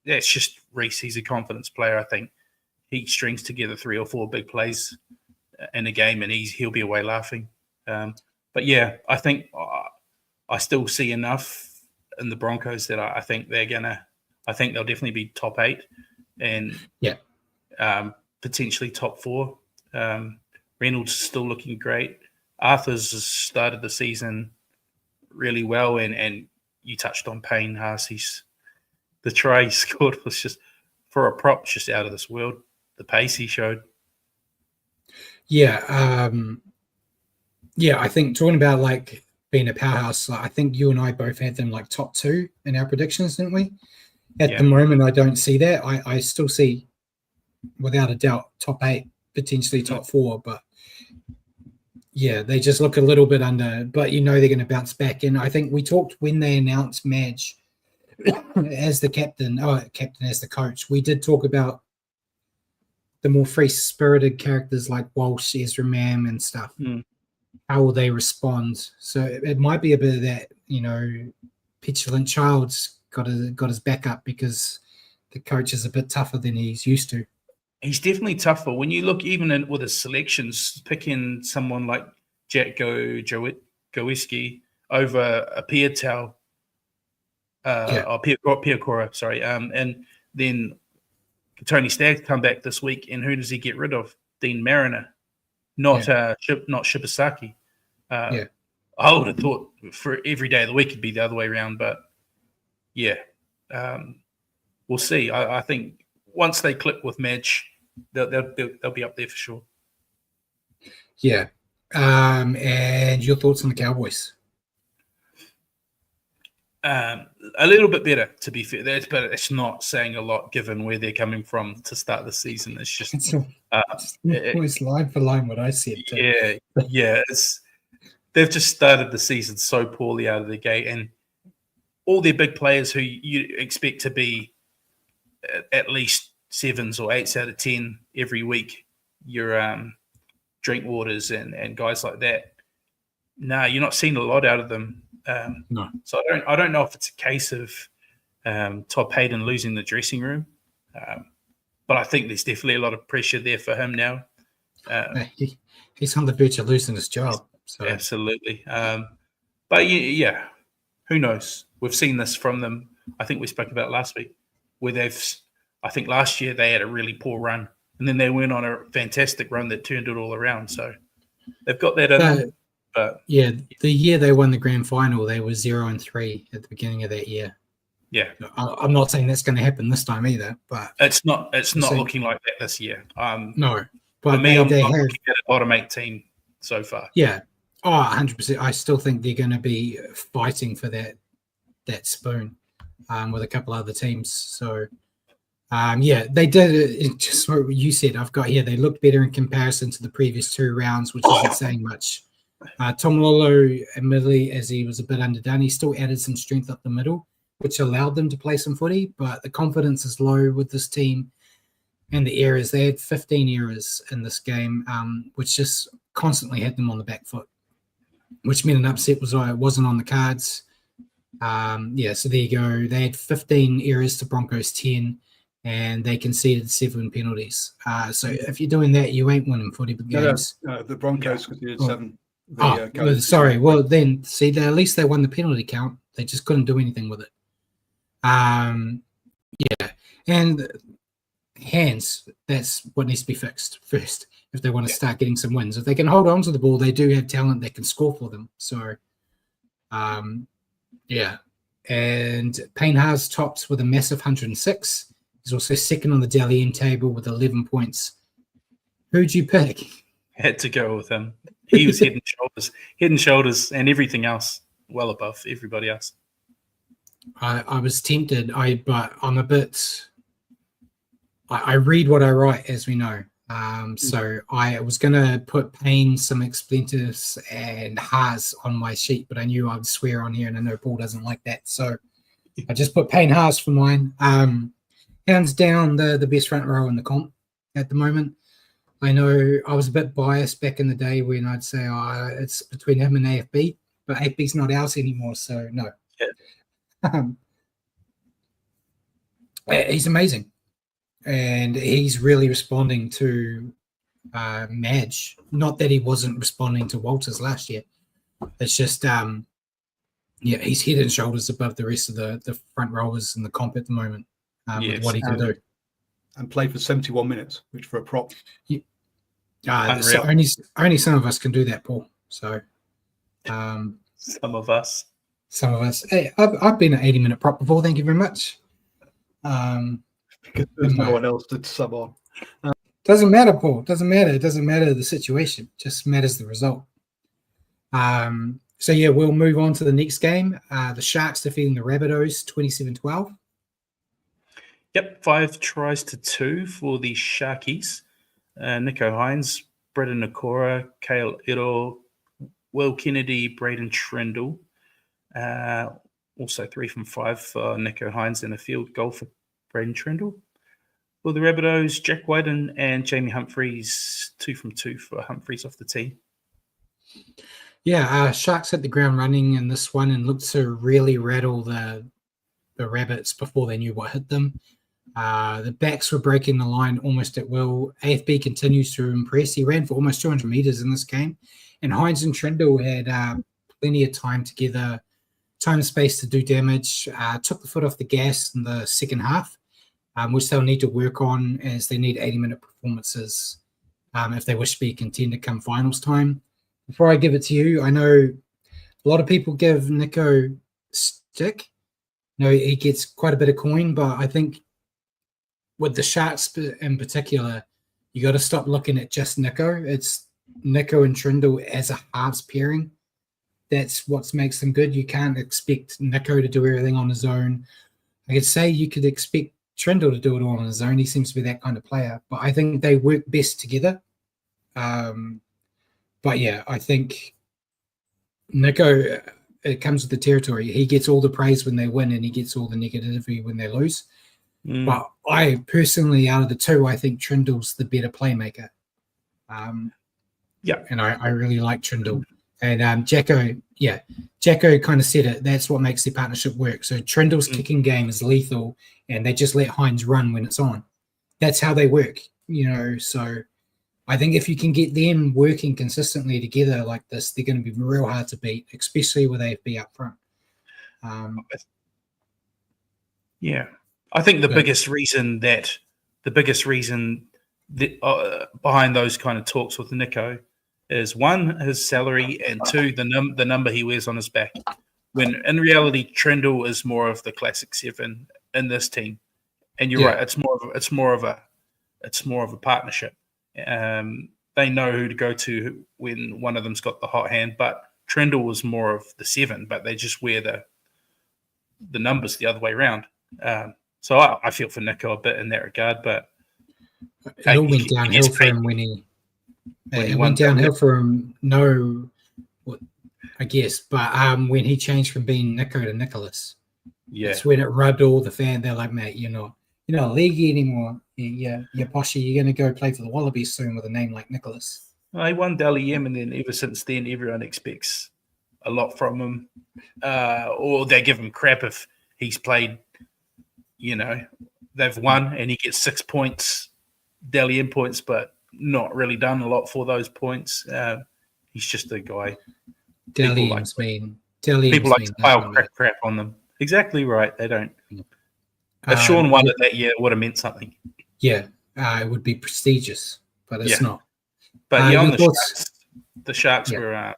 it's just Reece. He's a confidence player. I think he strings together 3 or 4 big plays in a game, and he'll be away laughing. But yeah, I think I still see enough in the Broncos that I think they're gonna. I think they'll definitely be top 8, and potentially top 4. Reynolds is still looking great. Arthur's has started the season really well, and you touched on Payne Haas. The try he scored was just, for a prop, just out of this world. The pace he showed. Yeah, I think talking about like being a powerhouse, I think you and I both had them like top 2 in our predictions, didn't we? At the moment, I don't see that. I still see, without a doubt, top 8, potentially top 4, but yeah, they just look a little bit under, but they're going to bounce back. And I think we talked when they announced Madge as the captain as the coach, we did talk about the more free-spirited characters like Walsh, Ezra Mam and stuff. How will they respond? So it might be a bit of that, petulant child's got his back up because the coach is a bit tougher than he's used to. He's definitely tougher. When you look even with his selections, picking someone like Jack Gowiski over a Piatel, or Piacora, sorry. And then Tony Staggs come back this week, and who does he get rid of? Dean Mariner, not Shibasaki. I would have thought for every day of the week it'd be the other way around, but we'll see. I think once they click with Madge, they'll be up there for sure. Yeah. And your thoughts on the Cowboys? A little bit better, to be fair. But it's not saying a lot given where they're coming from to start the season. It's just always line for line what I said. Too. Yeah. They've just started the season so poorly out of the gate, and all their big players who you expect to be at least 7s or 8s out of 10 every week, your Drinkwaters and guys like that. No, you're not seeing a lot out of them. No. So I don't know if it's a case of Todd Hayden losing the dressing room, but I think there's definitely a lot of pressure there for him now. He's on the verge of losing his job. So. Absolutely. But yeah, who knows? We've seen this from them. I think we spoke about last week, where I think last year they had a really poor run, and then they went on a fantastic run that turned it all around. So they've got that in them. But yeah, the year they won the grand final, they were 0-3 at the beginning of that year. Yeah, I'm not saying that's going to happen this time either, but it's not looking like that this year. No, but for me, I'm looking at a bottom 8 team so far. Yeah, 100%. I still think they're going to be fighting for that spoon with a couple other teams. So. They did just what you said. I've got here. They looked better in comparison to the previous 2 rounds, which isn't saying much. Tom Lolo, admittedly, as he was a bit underdone, he still added some strength up the middle, which allowed them to play some footy. But the confidence is low with this team, and the errors. They had 15 errors in this game, which just constantly had them on the back foot, which meant an upset wasn't on the cards. So there you go. They had 15 errors to Broncos 10. And they conceded 7 penalties. So if you're doing that, you ain't winning footy games. No, the Broncos conceded 7. Sorry. Well, then, see, at least they won the penalty count. They just couldn't do anything with it. And hands, that's what needs to be fixed first if they want to start getting some wins. If they can hold on to the ball, they do have talent that can score for them. So, And Payne Haas tops with a massive 106. He's also second on the Dally M table with 11 points. Who'd you pick? Had to go with him. He was head and shoulders, and everything else well above everybody else. I was tempted, but I'm a bit. I read what I write, as we know. So I was going to put Payne, some expletives, and Haas on my sheet, but I knew I'd swear on here, and I know Paul doesn't like that. So I just put Payne Haas for mine. Hands down, the best front row in the comp at the moment. I know I was a bit biased back in the day when I'd say, it's between him and AFB, but AFB's not ours anymore, so no. Yeah. He's amazing. And he's really responding to Madge. Not that he wasn't responding to Walters last year. It's just, he's head and shoulders above the rest of the front rowers in the comp at the moment. With what he can do. And played for 71 minutes, which for a prop. So only some of us can do that, Paul. So, some of us. Hey, I've been an 80-minute prop before. Thank you very much. Because there's no one else to sub on. Doesn't matter, Paul. Doesn't matter. It doesn't matter the situation. It just matters the result. So, yeah, we'll move on to the next game. The Sharks defeating the Rabbitohs 27-12. Yep, 5-2 for the Sharkies. Nico Hines, Brendan Nakora, Kale Iro, Will Kennedy, Braden Trindle. Also 3 from 5 for Nico Hines and a field goal for Braden Trindle. For the Rabbitohs, Jack Whiten and Jamie Humphreys, 2 from 2 for Humphreys off the tee. Yeah, Sharks hit the ground running in this one and looked to really rattle the Rabbits before they knew what hit them. The backs were breaking the line almost at will. AFB continues to impress. He ran for almost 200 meters in this game. And Hines and Trindle had plenty of time together, time and space to do damage. Took the foot off the gas in the second half, which they'll need to work on as they need 80-minute performances if they wish to be a contender come finals time. Before I give it to you, I know a lot of people give Nico stick. He gets quite a bit of coin, but I think with the Sharks in particular, you got to stop looking at just Nico. It's Nico and Trindle as a halves pairing. That's what makes them good. You can't expect Nico to do everything on his own. I could say you could expect Trindle to do it all on his own. He seems to be that kind of player. But I think they work best together. But yeah, I think Nico, it comes with the territory. He gets all the praise when they win and he gets all the negativity when they lose. But I personally, out of the two, I think Trindle's the better playmaker. And I really like Trindle. And Jacko kind of said it. That's what makes the partnership work. So Trindle's kicking game is lethal, and they just let Hines run when it's on. That's how they work, So I think if you can get them working consistently together like this, they're going to be real hard to beat, especially with AFB up front. I think the biggest reason behind those kind of talks with Nico is 1, his salary, and 2, the number he wears on his back. When in reality, Trindle is more of the classic 7 in this team, and you're right. It's more of a partnership. They know who to go to when one of them's got the hot hand, but Trindle was more of the 7, but they just wear the numbers the other way around. So I feel for Nico a bit in that regard, but it all went downhill for him when he went downhill for him. No, I guess, but when he changed from being Nico to Nicholas, that's when it rubbed all the fan. They're like, mate, you're not leaguey anymore. You're poshy. You're going to go play for the Wallabies soon with a name like Nicholas. Well, he won Dally M, and then ever since then, everyone expects a lot from him, or they give him crap if he's played. They've won and he gets 6 points, Dally M points, but not really done a lot for those points. He's just a guy. Dally M's mean. People like to pile crap on them. Exactly right. They don't. If Sean won it that year, it would have meant something. Yeah, it would be prestigious, but it's not. But on the Sharks were.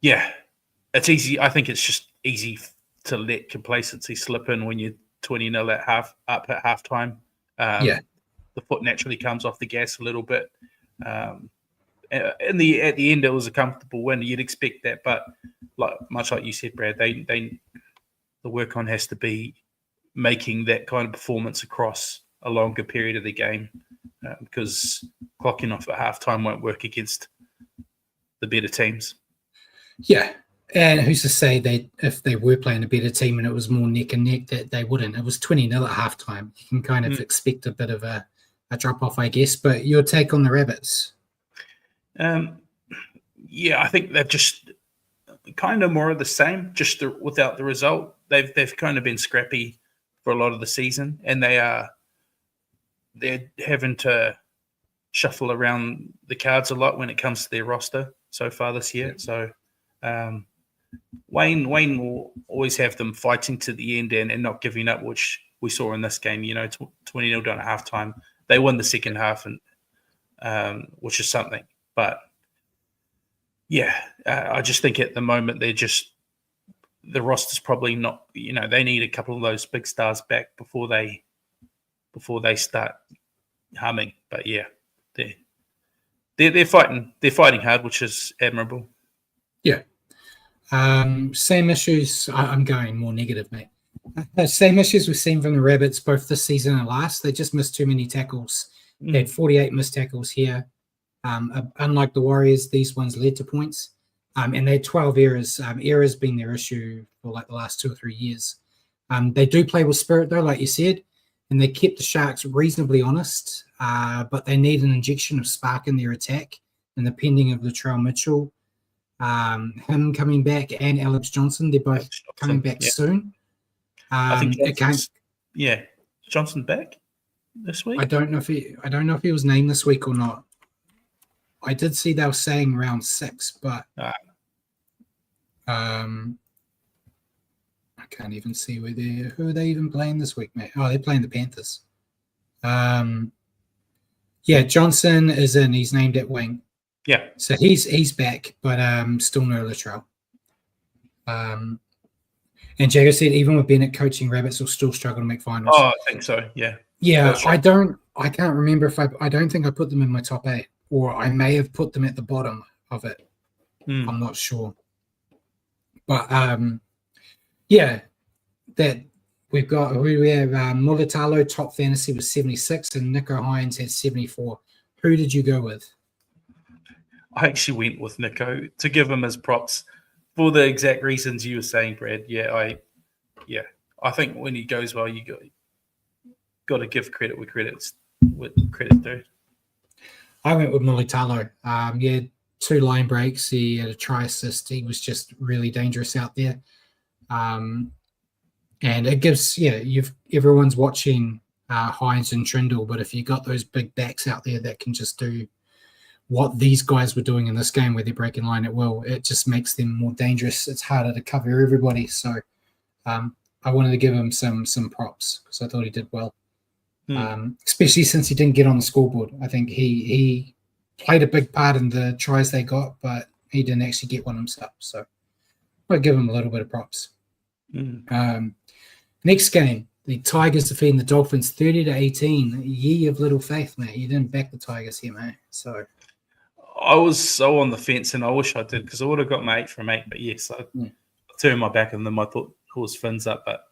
It's easy. I think it's just easy to let complacency slip in when you're 20-0 up at halftime. The foot naturally comes off the gas a little bit. At the end, it was a comfortable win. You'd expect that, but much like you said, Brad, the work on has to be making that kind of performance across a longer period of the game, because clocking off at halftime won't work against the better teams. Yeah. And who's to say if they were playing a better team and it was more neck and neck, that they wouldn't? It was 20-0 at halftime. You can kind of expect a bit of a drop-off, I guess. But your take on the Rabbits? I think they've just kind of more of the same, just without the result. They've kind of been scrappy for a lot of the season, and they're having to shuffle around the cards a lot when it comes to their roster so far this year. So Wayne will always have them fighting to the end and not giving up, which we saw in this game. 20-0 down at halftime. They won the second half, and which is something. But yeah, I just think at the moment the roster's probably not. They need a couple of those big stars back before they start humming. But yeah, they're fighting. They're fighting hard, which is admirable. Yeah. Same issues. I'm going more negative, mate. Same issues we've seen from the Rabbits both this season and last. They just missed too many tackles. They had 48 missed tackles here. Unlike the Warriors, these ones led to points. And they had 12 errors. Errors being their issue for like the last 2 or 3 years. They do play with spirit, though, like you said, and they kept the Sharks reasonably honest. But they need an injection of spark in their attack. And the pending of Latrell Mitchell, him coming back, and Alex Johnson, they're both coming back soon. I think Johnson back this week. I don't know if he was named this week or not. I did see they were saying round 6, but I can't even see who are they even playing this week, mate. Oh, they're playing the Panthers. Johnson is in. He's named at wing. Yeah. So he's back, but still no Latrell. And Jagger said even with Bennett coaching, Rabbits will still struggle to make finals. Oh, I think so. Yeah. Yeah, I can't remember if I don't think I put them in my top 8, or I may have put them at the bottom of it. I'm not sure. But that we've got Mulatalo top fantasy was 76 and Nico Hines had 74. Who did you go with? I actually went with Nico to give him his props for the exact reasons you were saying, Brad. I think when he goes well, you got to give credit where credit's due. I went with Mulatalo. He had 2 line breaks. He had a try assist. He was just really dangerous out there. And it gives, everyone's watching Hines and Trindle, but if you got those big backs out there that can just do what these guys were doing in this game where they're breaking line at will, it just makes them more dangerous. It's harder to cover everybody. So I wanted to give him some props because I thought he did well. Especially since he didn't get on the scoreboard. I think he played a big part in the tries they got, but he didn't actually get one himself. So I'll give him a little bit of props. Next game, the Tigers defeating the Dolphins 30-18. Ye of little faith, mate. You didn't back the Tigers here, mate. So I was so on the fence, and I wish I did because I would have got my 8 from 8. But yes, I turned my back on them. I thought it was fins up, but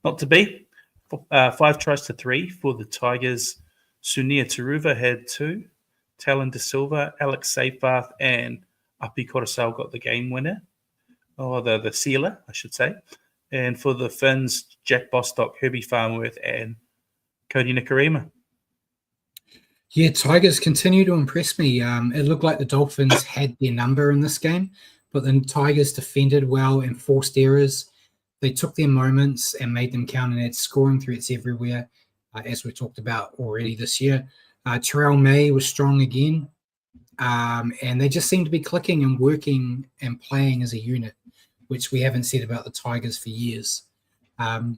not to be. 5 tries to 3 for the Tigers. Sunia Taruva had 2. Talon De Silva, Alex Seyfarth, and Api Coruscant got the game winner, or the sealer, I should say. And for the Finns, Jack Bostock, Herbie Farnworth, and Cody Nikarima. Yeah, Tigers continue to impress me. It looked like the Dolphins had their number in this game, but then Tigers defended well and forced errors. They took their moments and made them count and had scoring threats everywhere, as we talked about already this year. Terrell May was strong again, and they just seemed to be clicking and working and playing as a unit, which we haven't said about the Tigers for years. And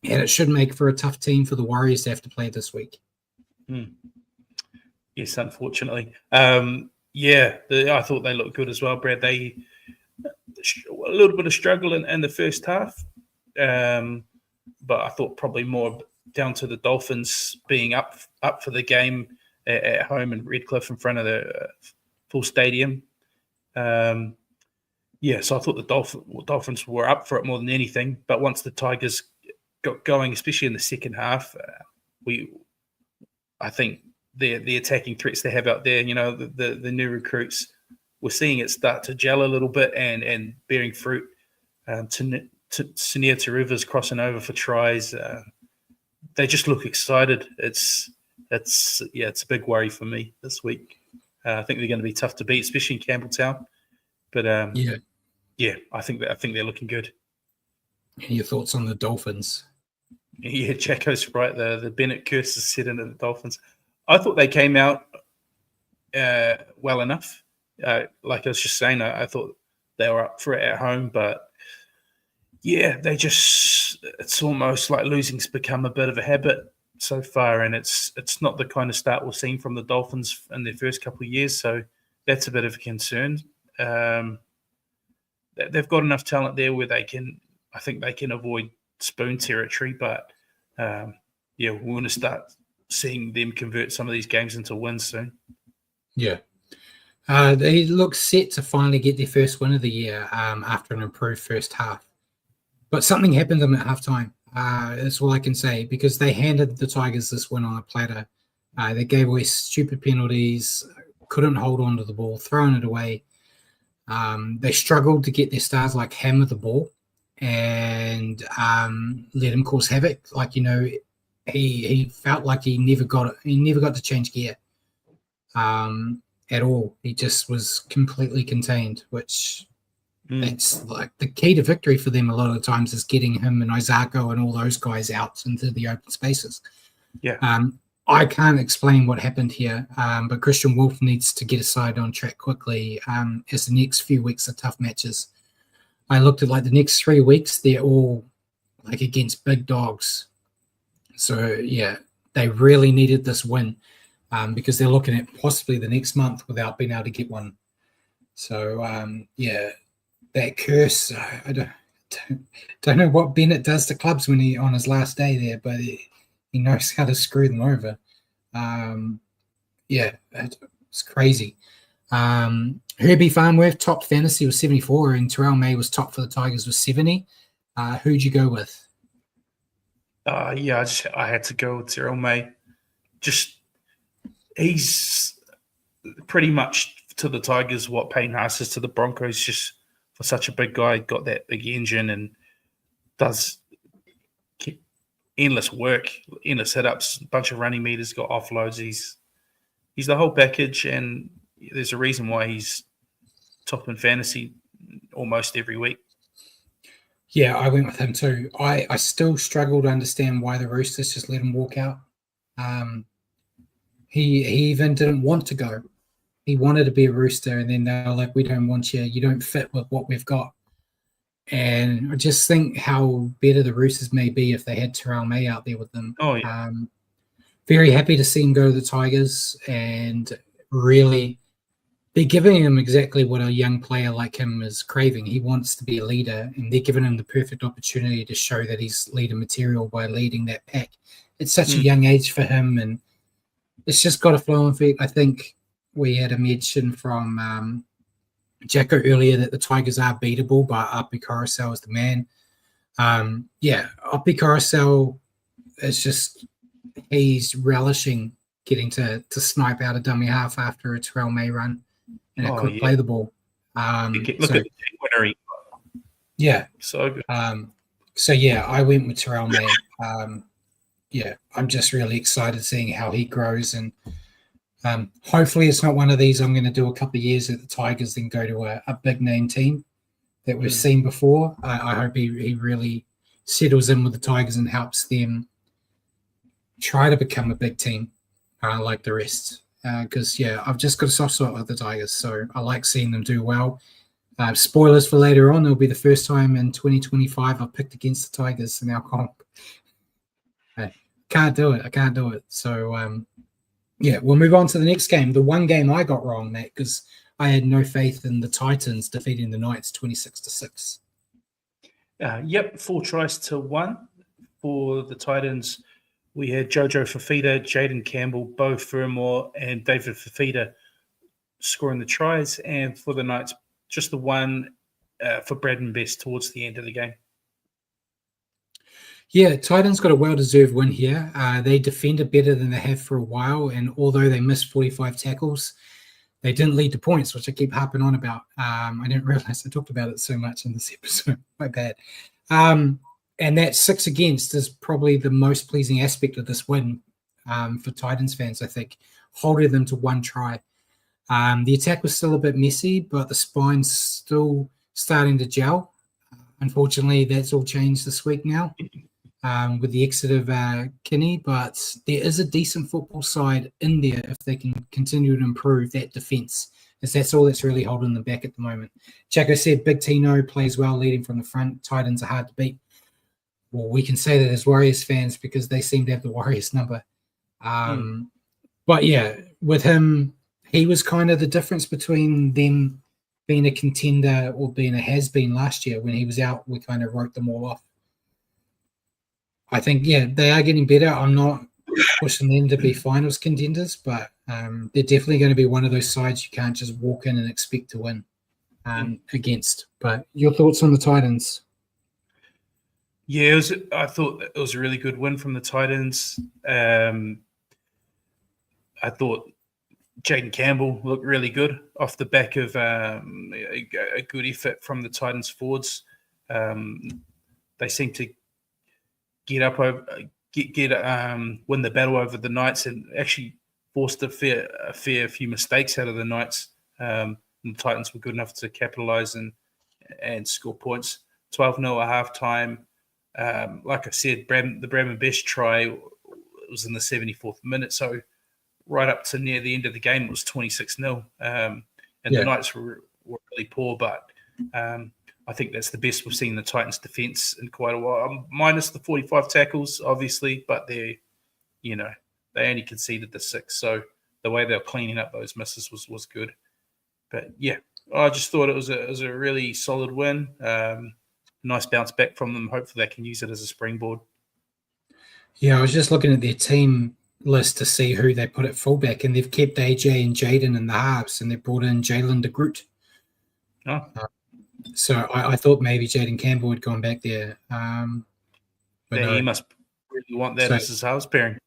it should make for a tough team for the Warriors to have to play this week. Yes, unfortunately. I thought they looked good as well, Brad. They a little bit of struggle in the first half, but I thought probably more down to the Dolphins being up for the game at home in Redcliffe in front of the full stadium. So I thought the Dolphins were up for it more than anything. But once the Tigers got going, especially in the second half, I think the attacking threats they have out there, the new recruits, we're seeing it start to gel a little bit and bearing fruit. Sunia Taruva's crossing over for tries. They just look excited. It's a big worry for me this week. I think they're going to be tough to beat, especially in Campbelltown. But I think they're looking good. And your thoughts on the Dolphins? Yeah, Jacko's right. The Bennett curse is set into the Dolphins. I thought they came out well enough. Like I was just saying, I thought they were up for it at home, but it's almost like losing's become a bit of a habit so far, and it's not the kind of start we've seen from the Dolphins in their first couple of years. So that's a bit of a concern. They've got enough talent there where I think they can avoid spoon territory. But we want to start seeing them convert some of these games into wins soon. Yeah. They look set to finally get their first win of the year after an improved first half. But something happened to them at halftime. That's all I can say, because they handed the Tigers this win on a platter. They gave away stupid penalties, couldn't hold on to the ball, throwing it away. They struggled to get their stars like hammer the ball and let him cause havoc. Like, he felt like he never got it. He never got to change gear at all. He just was completely contained, which that's like the key to victory for them a lot of the times, is getting him and Isako and all those guys out into the open spaces. Yeah. I can't explain what happened here, but Christian Wolf needs to get his side on track quickly, as the next few weeks are tough matches. I looked at the next 3 weeks, they're all against big dogs. So, yeah, they really needed this win because they're looking at possibly the next month without being able to get one. So, that curse, I don't know what Bennett does to clubs when on his last day there, but he knows how to screw them over. It's crazy. Herbie Farnworth, top fantasy, was 74, and Terrell May was top for the Tigers with 70. Who'd you go with? I had to go with Terrell May. He's pretty much to the Tigers what Payne Haas is to the Broncos, just for such a big guy, got that big engine and does endless work, endless hit-ups, a bunch of running meters, got offloads. He's the whole package, and there's a reason why he's top in fantasy almost every week. Yeah, I went with him too. I still struggle to understand why the Roosters just let him walk out. He even didn't want to go. He wanted to be a Rooster, and then they were like, we don't want you. You don't fit with what we've got. And I just think how better the Roosters may be if they had Terrell May out there with them. Oh, yeah. Very happy to see him go to the Tigers, and really they're giving him exactly what a young player like him is craving. He wants to be a leader, and they're giving him the perfect opportunity to show that he's leader material by leading that pack. It's such a young age for him, and it's just got a flow effect. I think we had a mention from Jacko earlier that the Tigers are beatable, but Api Carousel is the man. Api Carousel is just, he's relishing getting to snipe out a dummy half after a Terrell May run and a quick play the ball. Look at the winner. Yeah. So good. I went with Terrell May. I'm just really excited seeing how he grows, and hopefully it's not one of these I'm going to do a couple of years at the Tigers, then go to a big name team that we've seen before. I hope he really settles in with the Tigers and helps them try to become a big team like the rest. Because, I've just got a soft spot with the Tigers, so I like seeing them do well. Spoilers for later on, it'll be the first time in 2025 I've picked against the Tigers in our comp. I can't do it. So, we'll move on to the next game. The one game I got wrong, Matt, because I had no faith in the Titans defeating the Knights 26-6. 4-1 for the Titans. We had Jojo Fafita, Jaden Campbell, Beau Fermor, and David Fafita scoring the tries. And for the Knights, just the one for Braden Best towards the end of the game. Yeah, Titans got a well-deserved win here. They defended better than they have for a while, and although they missed 45 tackles, they didn't lead to points, which I keep harping on about. I didn't realize I talked about it so much in this episode. My bad. And that 6 against is probably the most pleasing aspect of this win for Titans fans, I think, holding them to one try. The attack was still a bit messy, but the spine's still starting to gel. Unfortunately, that's all changed this week now with the exit of Kinney, but there is a decent football side in there if they can continue to improve that defence, as that's all that's really holding them back at the moment. Jacko said Big Tino plays well leading from the front. Titans are hard to beat. well, we can say that as Warriors fans because they seem to have the Warriors number. But yeah, with him, he was kind of the difference between them being a contender or being a has-been last year. When he was out, we kind of wrote them all off. I think, yeah, they are getting better. I'm not pushing them to be finals contenders, but they're definitely going to be one of those sides you can't just walk in and expect to win against. But your thoughts on the Titans? Yeah, I thought it was a really good win from the Titans. I thought Jaden Campbell looked really good off the back of a good effort from the Titans forwards. They seem to get up over, win the battle over the Knights, and actually forced a fair few mistakes out of the Knights. And the Titans were good enough to capitalize and score points. 12-0 at halftime. Like I said, the Bradman Best try was in the 74th minute, so right up to near the end of the game, it was 26-0. The Knights were really poor, but I think that's the best we've seen the Titans' defense in quite a while. Minus the 45 tackles, obviously, but they only conceded the 6. So the way they were cleaning up those misses was good. But yeah, I just thought it was a really solid win. Nice bounce back from them. Hopefully they can use it as a springboard. Yeah, I was just looking at their team list to see who they put at fullback, and they've kept AJ and Jaden in the halves, and they brought in Jalen de Groot. Oh. So I thought maybe Jaden Campbell had gone back there. But no. He must really want that as his halves pairing.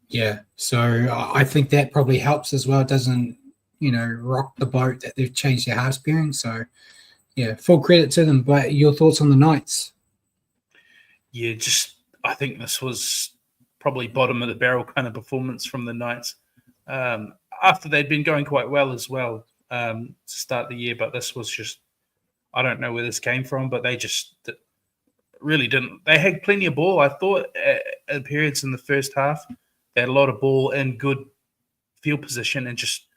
Yeah, so I think that probably helps as well. It doesn't, rock the boat that they've changed their halves pairing. So, yeah, full credit to them. But your thoughts on the Knights? Yeah, I think this was probably bottom of the barrel kind of performance from the Knights. After they'd been going quite well as well to start the year, but this was just, I don't know where this came from, but they just really didn't. They had plenty of ball, I thought, at periods in the first half. They had a lot of ball in good field position and just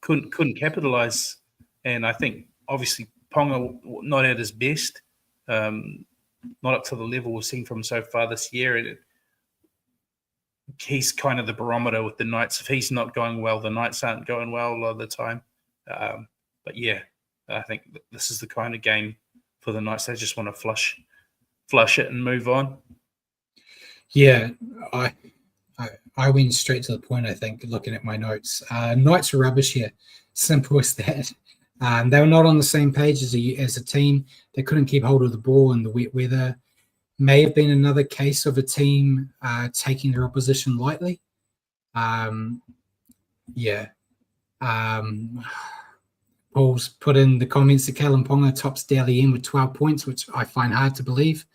couldn't capitalize. And I think, obviously, Ponga not at his best, not up to the level we've seen from him so far this year. He's kind of the barometer with the Knights. If he's not going well, the Knights aren't going well a lot of the time. But yeah, I think this is the kind of game for the Knights. They just want to flush it and move on. Yeah, I went straight to the point, I think, looking at my notes. Knights are rubbish here. Simple as that. They were not on the same page as a team. They couldn't keep hold of the ball in the wet weather. May have been another case of a team taking their opposition lightly. Paul's put in the comments that Callum Ponga tops Dally M with 12 points, which I find hard to believe.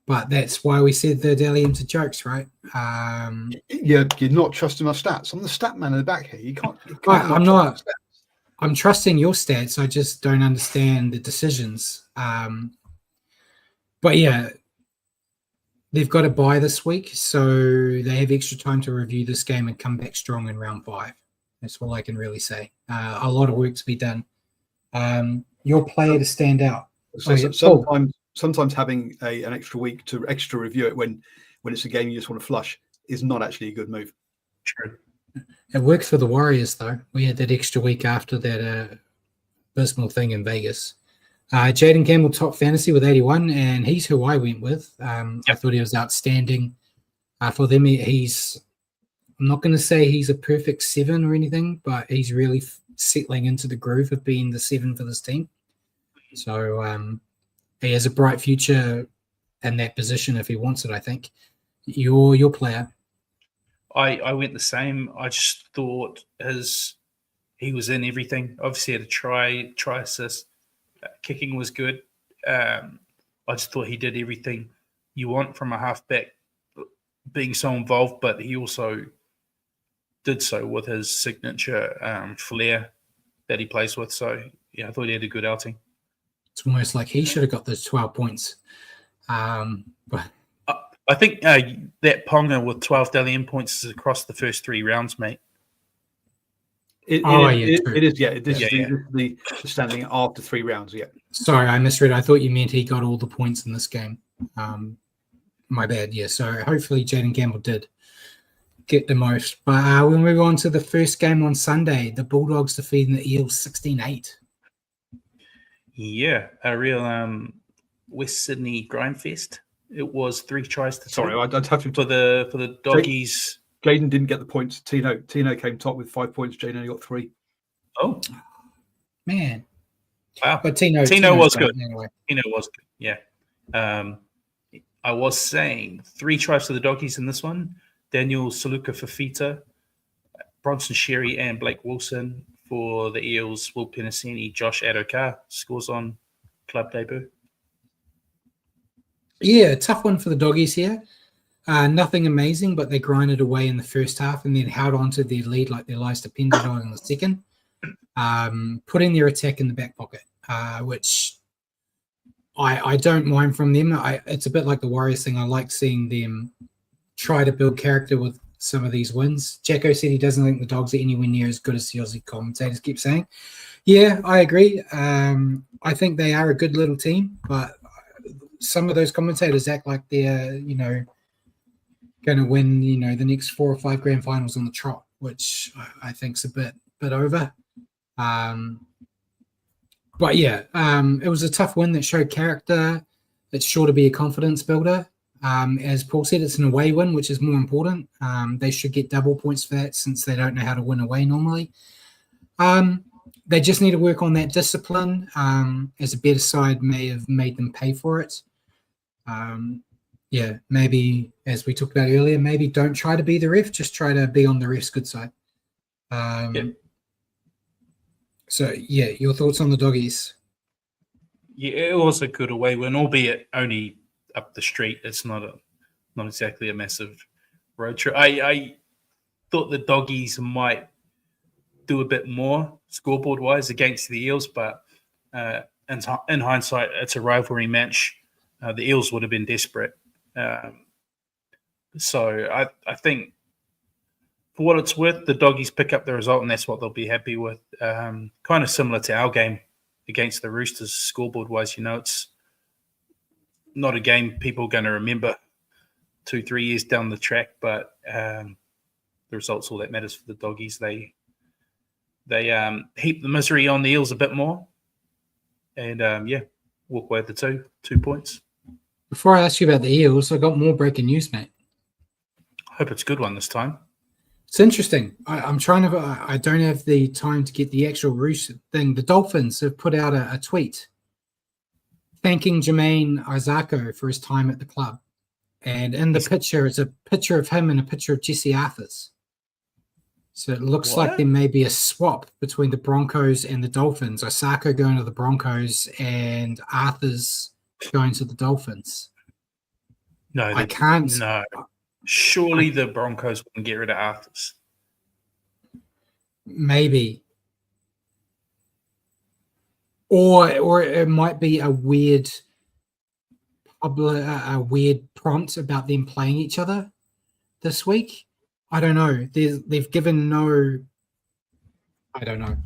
But that's why we said the Dally M's are jokes, right? You're not trusting my stats. I'm the stat man in the back here. You can't I'm not. I'm trusting your stats. I just don't understand the decisions. But yeah, they've got a bye this week, so they have extra time to review this game and come back strong in round 5. That's all I can really say. A lot of work to be done. Your player to stand out. Sometimes having an extra week to extra review it when it's a game you just want to flush is not actually a good move. True. It worked for the Warriors, though. We had that extra week after that abysmal thing in Vegas. Jaden Campbell top fantasy with 81, and he's who I went with. I thought he was outstanding for them. I'm not going to say he's a perfect 7 or anything, but he's really settling into the groove of being the 7 for this team. So he has a bright future in that position if he wants it, I think. Your player. I went the same. I just thought he was in everything. Obviously had a try assist. Kicking was good. I just thought he did everything you want from a halfback, being so involved, but he also did so with his signature flair that he plays with. So, yeah, I thought he had a good outing. It's almost like he should have got those 12 points. But I think that Ponga with 12 Dally M points is across the first 3 rounds, mate. It is. Yeah, this is the standing after 3 rounds. Yeah. Sorry, I misread. I thought you meant he got all the points in this game. My bad. Yeah. So hopefully Jaden Gamble did get the most. But we'll move on to the first game on Sunday. The Bulldogs defeating the Eels 16-8. Yeah, a real West Sydney grindfest. It was 3 tries to 2. Sorry, I'd have to for the doggies. Jaden didn't get the points. Tino came top with 5 points. Jaden only got 3. Oh, man! Wow, but Tino was good. Anyway. Tino was good. Yeah, I was saying 3 tries to the doggies in this one. Daniel Saluka Fafita, Bronson Sherry, and Blake Wilson. For the Eels, Will Penasini, Josh Adokar scores on club debut. Yeah, tough one for the doggies here. Nothing amazing, but they grinded away in the first half and then held on to their lead like their lives depended on in the second, putting their attack in the back pocket, which I don't mind from them. It's a bit like the Warriors thing. I like seeing them try to build character with some of these wins. Jacko said he doesn't think the Dogs are anywhere near as good as the Aussie commentators keep saying. Yeah, I agree. I think they are a good little team, but some of those commentators act like they're, going to win, the next 4 or 5 grand finals on the trot, which I think's a bit over. But yeah, it was a tough win that showed character. It's sure to be a confidence builder. As Paul said, it's an away win, which is more important. They should get double points for that since they don't know how to win away normally. They just need to work on that discipline, as a better side may have made them pay for it. Maybe, as we talked about earlier, maybe don't try to be the ref, just try to be on the ref's good side. So, your thoughts on the doggies? Yeah, it was a good away win, albeit only up the street. It's not exactly a massive road trip. I thought the doggies might do a bit more scoreboard-wise against the Eels, but in hindsight, it's a rivalry match. The Eels would have been desperate. So I think, for what it's worth, the doggies pick up the result, and that's what they'll be happy with. Kind of similar to our game against the Roosters, scoreboard-wise. It's not a game people are going to remember 2-3 years down the track, but the result's all that matters for the doggies. They heap the misery on the Eels a bit more, and walk away with the 2 points. Before I ask you about the Eels, I got more breaking news, mate. Hope it's a good one this time. It's interesting. I'm trying to. I don't have the time to get the actual Rooster thing. The Dolphins have put out a tweet thanking Jermaine Isako for his time at the club, and in the picture, it's a picture of him and a picture of Jesse Arthurs. So it looks like there may be a swap between the Broncos and the Dolphins. Isako going to the Broncos and Arthurs going to the Dolphins. No, I can't. No. Surely the Broncos wouldn't get rid of Arthurs. Maybe. Or it might be a weird prompt about them playing each other this week. I don't know. They've given no. I don't know.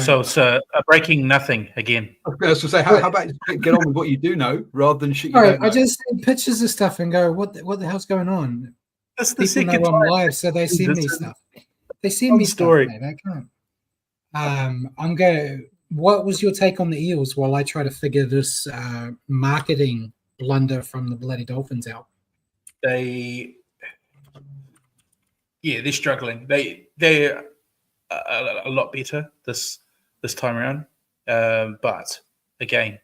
So it's a breaking nothing again. I was going to say, how about you get on with what you do know rather than shit you Sorry, don't know? I just see pictures of stuff and go, what the hell's going on? That's the People second know time. I'm live, so they send me stuff. They send me story. stuff, mate. I can't. What was your take on the Eels while I try to figure this marketing blunder from the bloody Dolphins out? They're struggling. They're a lot better this time around. But again,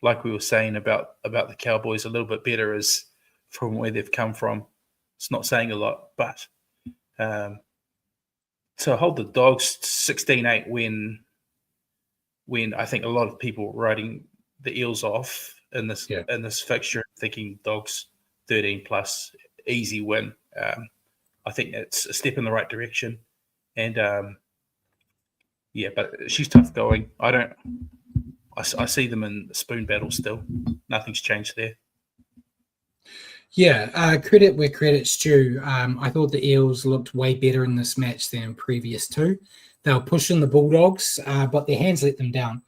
like we were saying about the Cowboys, a little bit better is from where they've come from. It's not saying a lot, but to hold the Dogs 16-8 when I think a lot of people were writing the Eels off in this fixture, thinking Dogs 13 plus easy win. I think it's a step in the right direction, and but she's tough going. I see them in the spoon battle still. Nothing's changed there. Yeah, credit where credit's due. I thought the Eels looked way better in this match than previous two. They were pushing the Bulldogs, but their hands let them down.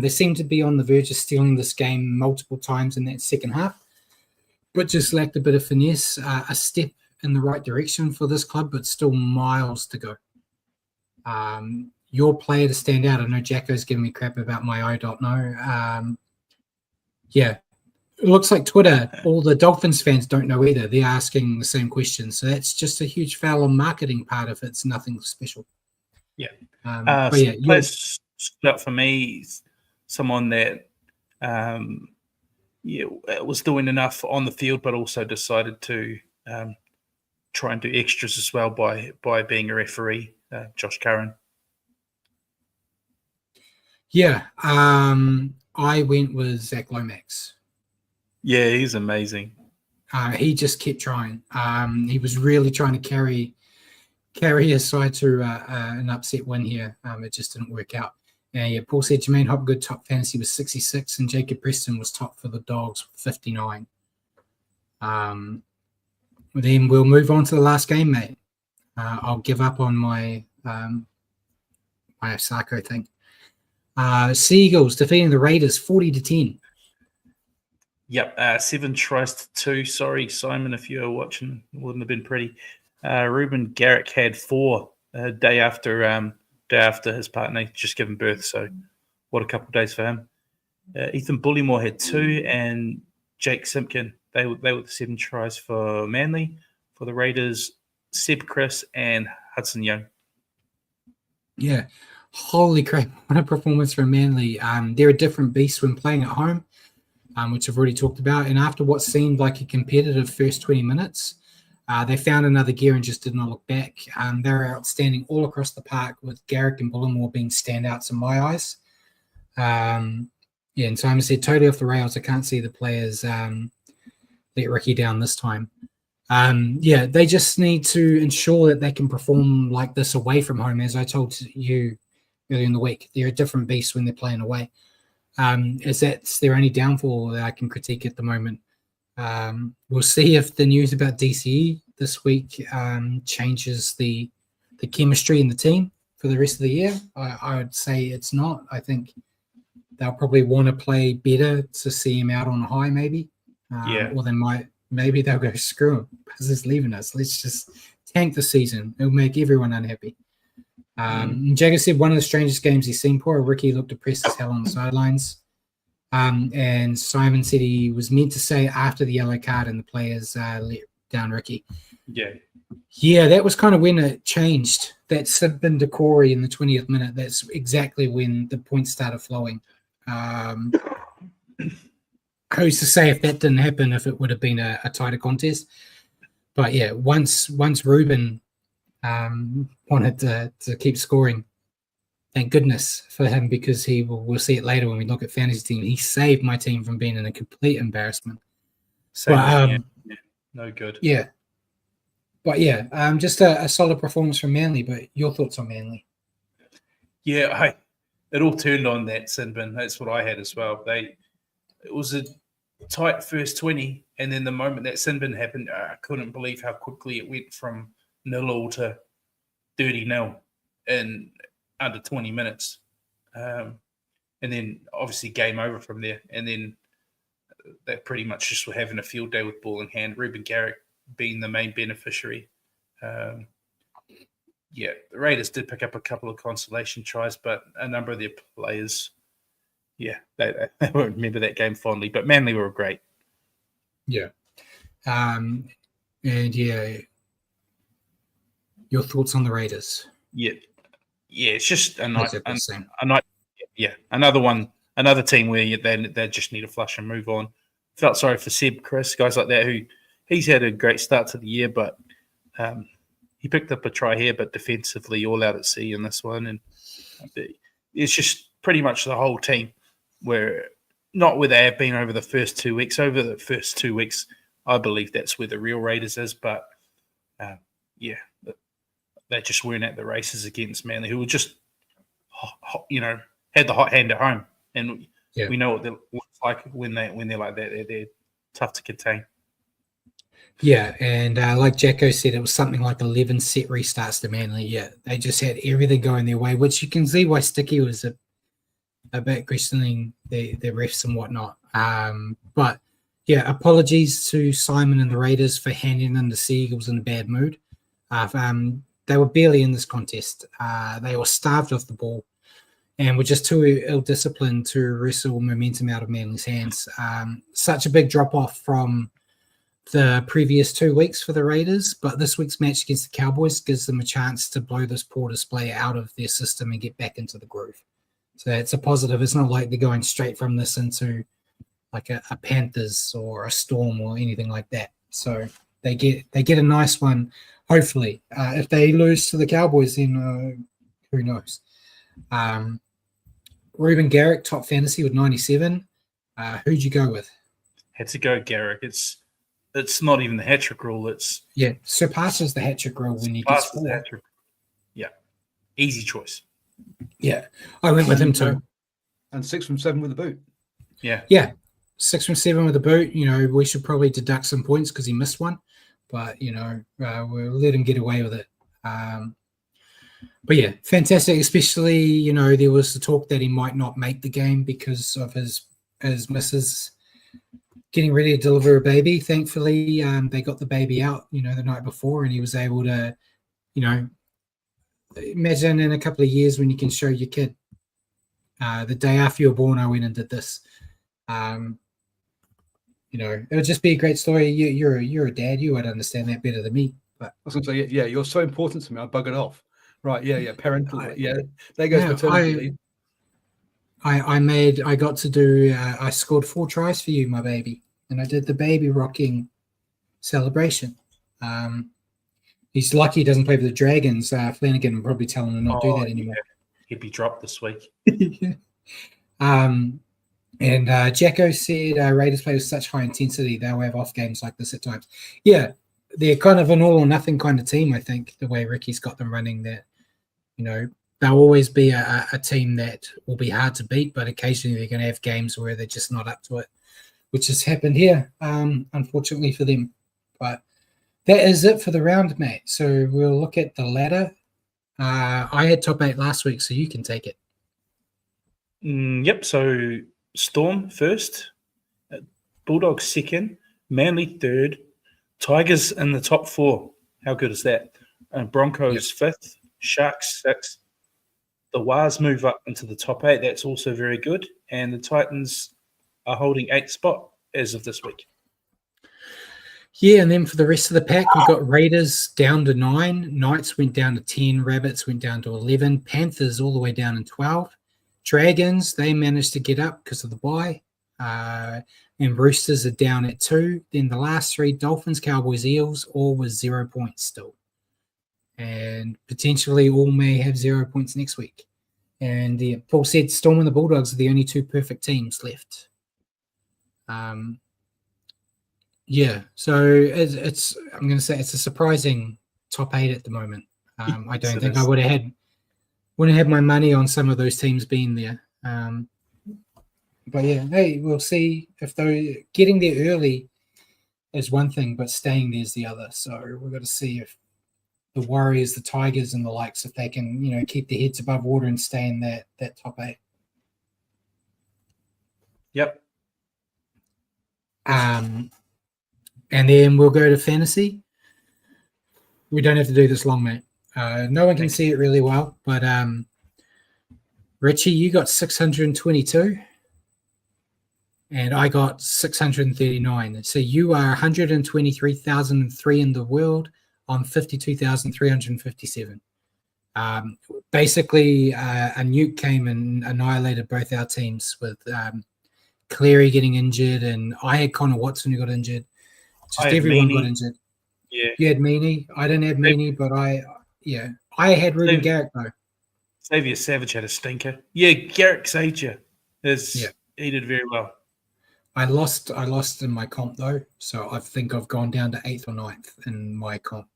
They seemed to be on the verge of stealing this game multiple times in that second half, but just lacked a bit of finesse, a step in the right direction for this club, but still miles to go. Your player to stand out. I know Jacko's giving me crap about my I.no. Yeah, it looks like Twitter, all the Dolphins fans don't know either. They're asking the same question. So that's just a huge foul on marketing part of it. It's nothing special. Yeah. But yeah, players stood up for me, someone that was doing enough on the field, but also decided to try and do extras as well by being a referee, Josh Curran. Yeah, I went with Zach Lomax. Yeah, he's amazing. He just kept trying. He was really trying to carry his side to an upset win here. It just didn't work out. Yeah, Paul said Jermaine Hopgood top fantasy was 66 and Jacob Preston was top for the Dogs with 59. Then we'll move on to the last game, mate. I'll give up on my my Osako thing. Seagulls defeating the Raiders 40-10. Yep, 7 tries to 2. Sorry, Simon, if you were watching, it wouldn't have been pretty. Ruben Garrick had 4 day after his partner just given birth. So what a couple of days for him. Ethan Bullymore had 2, and Jake Simpkin. They were the 7 tries for Manly. For the Raiders, Seb Chris and Hudson Young. Yeah, holy crap! What a performance from Manly. They're a different beast when playing at home, which I've already talked about. And after what seemed like a competitive first 20 minutes, they found another gear and just did not look back. They were outstanding all across the park, with Garrick and Bullimore being standouts in my eyes. And Simon said, totally off the rails. I can't see the players let Ricky down this time. They just need to ensure that they can perform like this away from home. As I told you earlier in the week, they're a different beast when they're playing away. As that's their only downfall that I can critique at the moment. We'll see if the news about DCE this week changes the chemistry in the team for the rest of the year. I would say it's not. I think they'll probably want to play better to see him out on a high, maybe. Or they might. Maybe they'll go, screw him, because he's leaving us. Let's just tank the season. It'll make everyone unhappy. Jagger said one of the strangest games he's seen. Poor Ricky looked depressed as hell on the sidelines. And Simon said he was meant to say after the yellow card and the players let down Ricky. Yeah, that was kind of when it changed. That Simbin to Corey in the 20th minute, that's exactly when the points started flowing. Who's to say if that didn't happen, if it would have been a tighter contest? But yeah, once Ruben wanted to keep scoring, thank goodness for him, because we'll see it later when we look at fantasy team. He saved my team from being in a complete embarrassment. No good. Yeah. But yeah, just a solid performance from Manly. But your thoughts on Manly? Yeah, it all turned on that sin bin. That's what I had as well. It was a tight first 20, and then the moment that sin bin happened, I couldn't believe how quickly it went from 0-0 to 30-0 in under 20 minutes. And then obviously game over from there. And then they pretty much just were having a field day with ball in hand. Ruben Garrick being the main beneficiary. The Raiders did pick up a couple of consolation tries, but a number of their players, they won't remember that game fondly. But Manly were great. Yeah. Your thoughts on the Raiders? Yeah, it's just another one, another team where they just need to flush and move on. Felt sorry for Seb, Chris, guys like that, who he's had a great start to the year, but he picked up a try here, but defensively all out at sea in this one. And it's just pretty much the whole team, where not where they have been over the first 2 weeks. Over the first 2 weeks, I believe that's where the real Raiders is, but they just weren't at the races against Manly, who were just, had the hot hand at home. And we know what they look like when they're like that. They're tough to contain. Yeah, and like Jacko said, it was something like 11 set restarts to Manly. Yeah, they just had everything going their way, which you can see why Sticky was a bit questioning the refs and whatnot. But yeah, apologies to Simon and the Raiders for handing in the Seagulls in a bad mood. They were barely in this contest. They were starved of the ball and were just too ill-disciplined to wrestle momentum out of Manly's hands. Such a big drop-off from the previous 2 weeks for the Raiders, but this week's match against the Cowboys gives them a chance to blow this poor display out of their system and get back into the groove. So it's a positive. It's not like they're going straight from this into like a Panthers or a Storm or anything like that. So they get a nice one, hopefully. If they lose to the Cowboys, then who knows? Ruben Garrick, top fantasy with 97. Who'd you go with? Had to go Garrick. It's not even the hat trick rule. Surpasses the hat trick rule when you get 4. Yeah, easy choice. Yeah, I went with him too. And 6 from 7 with the boot. Yeah, 6 from 7 with the boot. We should probably deduct some points because he missed one, but we'll let him get away with it. But yeah, fantastic. Especially there was the talk that he might not make the game because of his missus getting ready to deliver a baby. Thankfully, they got the baby out, the night before, and he was able to, imagine in a couple of years when you can show your kid. The day after you were born, I went and did this. It would just be a great story. You're a dad. You would understand that better than me. But I was going to say, yeah, you're so important to me. I buggered off. Right, yeah, parental. There goes maternity leave. I got to do, I scored 4 tries for you, my baby. And I did the baby rocking celebration. He's lucky he doesn't play for the Dragons. Flanagan will probably tell him to not do that anymore. Yeah. He'd be dropped this week. And Jacko said Raiders play with such high intensity, they'll have off games like this at times. Yeah, they're kind of an all or nothing kind of team, I think, the way Ricky's got them running that, they'll always be a team that will be hard to beat, but occasionally they're going to have games where they're just not up to it, which has happened here, unfortunately for them. But that is it for the round, mate. So we'll look at the ladder. I had top 8 last week, so you can take it. Yep, so Storm first, Bulldogs second, Manly third, Tigers in the top 4. How good is that? Broncos fifth, Sharks sixth. The Wars move up into the top 8. That's also very good. And the Titans are holding 8th spot as of this week. Yeah, and then for the rest of the pack, we've got Raiders down to 9. Knights went down to 10. Rabbits went down to 11. Panthers all the way down in 12. Dragons, they managed to get up because of the bye. And Roosters are down at 2. Then the last 3, Dolphins, Cowboys, Eels, all with 0 points still. And potentially all may have 0 points next week. And Paul said Storm and the Bulldogs are the only 2 perfect teams left. So it's I'm going to say it's a surprising top 8 at the moment. I don't think I wouldn't have had my money on some of those teams being there. But yeah, hey, we'll see if they're getting there early is one thing, but staying there is the other. So we've got to see if the Warriors, the Tigers, and the likes, if they can, keep their heads above water and stay in that top 8. Yep. And then we'll go to fantasy. We don't have to do this long, mate. No one can see it really well, but Richie, you got 622, and I got 639. So you are 123,003 in the world on 52,357. Basically, a nuke came and annihilated both our teams with Cleary getting injured, and I had Connor Watson who got injured. Just everyone got injured. Yeah. You had Meaney. I didn't have Meaney, but I had Ruben Garrick though. Xavier Savage had a stinker. Yeah, Garrick saved you. He did very well. I lost in my comp though, so I think I've gone down to 8th or 9th in my comp,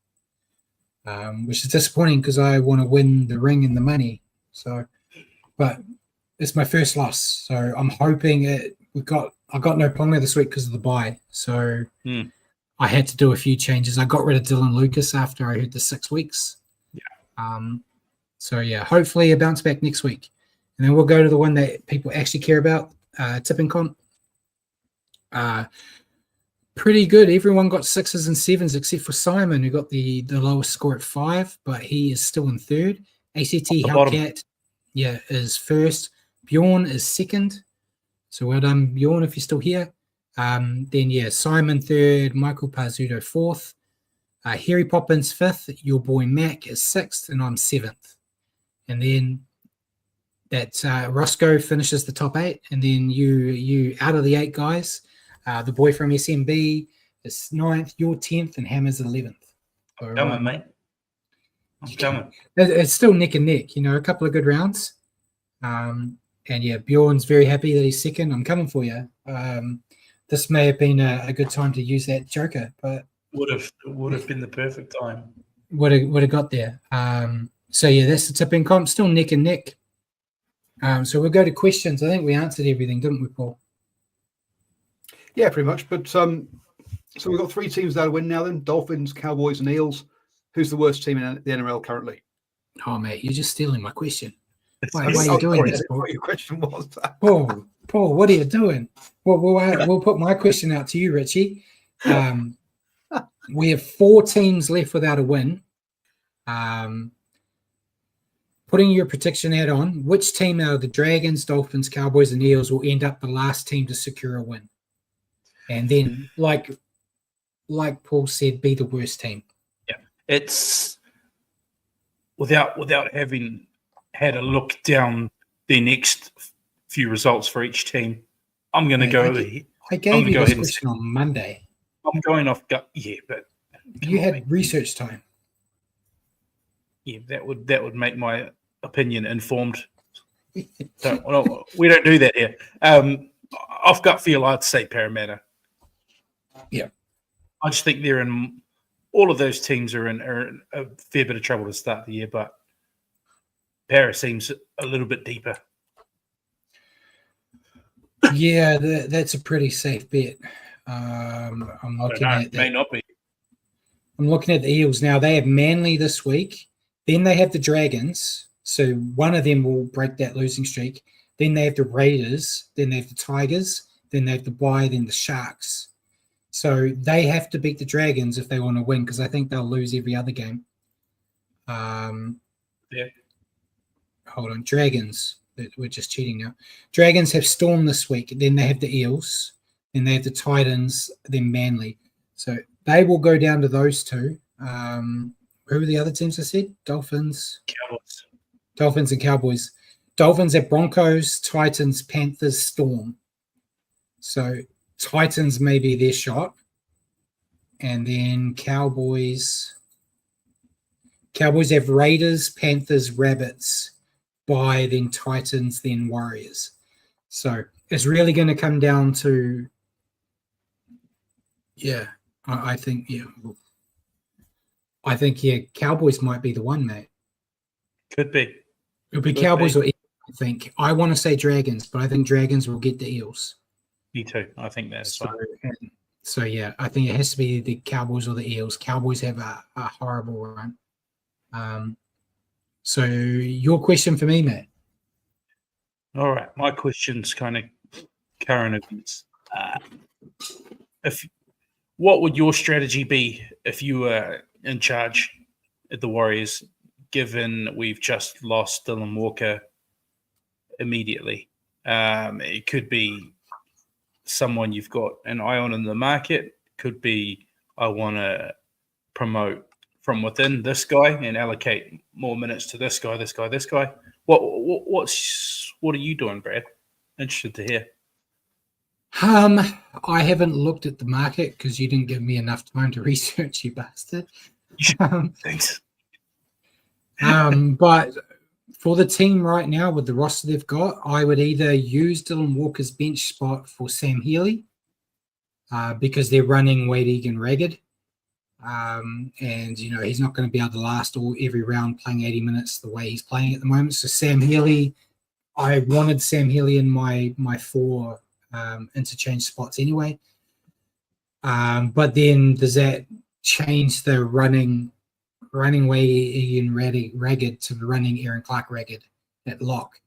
which is disappointing because I want to win the ring and the money. So, but it's my first loss, so I'm hoping I got no Ponga this week because of the bye. So I had to do a few changes. I got rid of Dylan Lucas after I heard the 6 weeks. So yeah, hopefully a bounce back next week. And then we'll go to the one that people actually care about, tipping comp. Pretty good. Everyone got 6s and 7s except for Simon, who got the lowest score at 5, but he is still in 3rd. ACT Hellcat, is 1st. Bjorn is 2nd. So well done, Bjorn, if you're still here. Then Simon 3rd, Michael Pazzuto 4th, Harry Poppins 5th, your boy Mac is 6th, and I'm 7th. And then that Roscoe finishes the top 8, and then you out of the 8 guys, the boy from SMB is 9th, you're 10th, and Hammer's 11th. I'm coming, mate. I'm coming. It's still neck and neck, a couple of good rounds. And Bjorn's very happy that he's 2nd. I'm coming for you. This may have been a good time to use that joker, but would have been the perfect time. Would have got there. That's the tipping comp, still neck and neck. So we'll go to questions. I think we answered everything, didn't we, Paul? Yeah, pretty much. But so we've got 3 teams that are win now. Then Dolphins, Cowboys, and Eels. Who's the worst team in the NRL currently? Oh, mate, you're just stealing my question. Why are you doing this, Paul? What your question was? Paul, what are you doing? Well, we'll put my question out to you, Richie. We have 4 teams left without a win. Putting your prediction hat on, which team out of the Dragons, Dolphins, Cowboys, and Eels will end up the last team to secure a win? And then, like Paul said, be the worst team. Yeah, it's without having had a look down the next few results for each team. I'm going to go. I gave you this question on Monday. I'm going off gut. Yeah, but you had research time. Yeah, that would make my opinion informed. We don't do that here. Off gut feel, I'd say Parramatta. Yeah, I just think they're in. All of those teams are in a fair bit of trouble to start the year, but Para seems a little bit deeper. Yeah, that's a pretty safe bet. I'm looking at that. May not be. I'm looking at the Eels now. They have Manly this week. Then they have the Dragons. So one of them will break that losing streak. Then they have the Raiders. Then they have the Tigers. Then they have the bye. Then the Sharks. So they have to beat the Dragons if they want to win, because I think they'll lose every other game. Hold on. Dragons. We're just cheating now. Dragons have Storm this week. Then they have the Eels. Then they have the Titans. Then Manly. So they will go down to those 2. Who are the other teams I said? Dolphins. Cowboys. Dolphins and Cowboys. Dolphins have Broncos, Titans, Panthers, Storm. So Titans may be their shot. And then Cowboys have Raiders, Panthers, Rabbits, bye, then Titans, then Warriors. So it's really going to come down to, I think Cowboys might be the one, mate. Could be. It'll be Cowboys or Eels, I think. I want to say Dragons, but I think Dragons will get the Eels. Me too. I think that's fine. So, I think it has to be the Cowboys or the Eels. Cowboys have a horrible run. So your question for me, Matt. All right. My question's kind of current events. What would your strategy be if you were in charge at the Warriors, given we've just lost Dylan Walker immediately? It could be someone you've got an eye on in the market. Could be I want to promote from within this guy and allocate more minutes to this guy. What are you doing, Brad? Interested to hear. I haven't looked at the market because you didn't give me enough time to research, you bastard. Thanks. But for the team right now with the roster they've got, I would either use Dylan Walker's bench spot for Sam Healy because they're running Wade Egan ragged. And, he's not going to be able to last every round playing 80 minutes the way he's playing at the moment. So Sam Healy, I wanted Sam Healy in my 4 interchange spots anyway. But then does that change the running way Ian Ragged to running Aaron Clark Ragged at lock?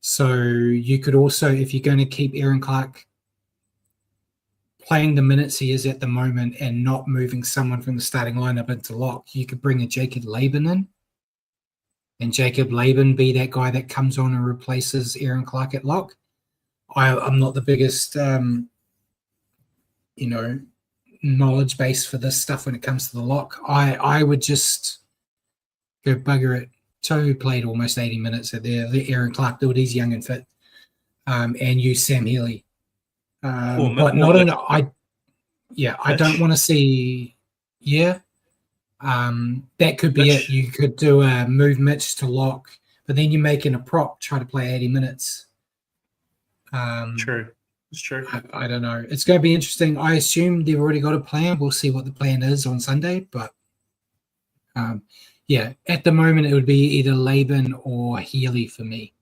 So you could also, if you're going to keep Aaron Clark playing the minutes he is at the moment and not moving someone from the starting lineup into lock, you could bring a Jacob Laban in, and Jacob Laban be that guy that comes on and replaces Aaron Clark at lock. I'm not the biggest, knowledge base for this stuff when it comes to the lock. I would just go bugger it. Tohu played almost 80 minutes at there. Let Aaron Clark do it. He's young and fit, and use Sam Healy. But not only I don't want to see. Yeah, that could be it. You could do a move Mitch to lock, but then you're making a prop try to play 80 minutes. True. It's true. I don't know. It's going to be interesting. I assume they've already got a plan. We'll see what the plan is on Sunday. But, at the moment, it would be either Laban or Healy for me,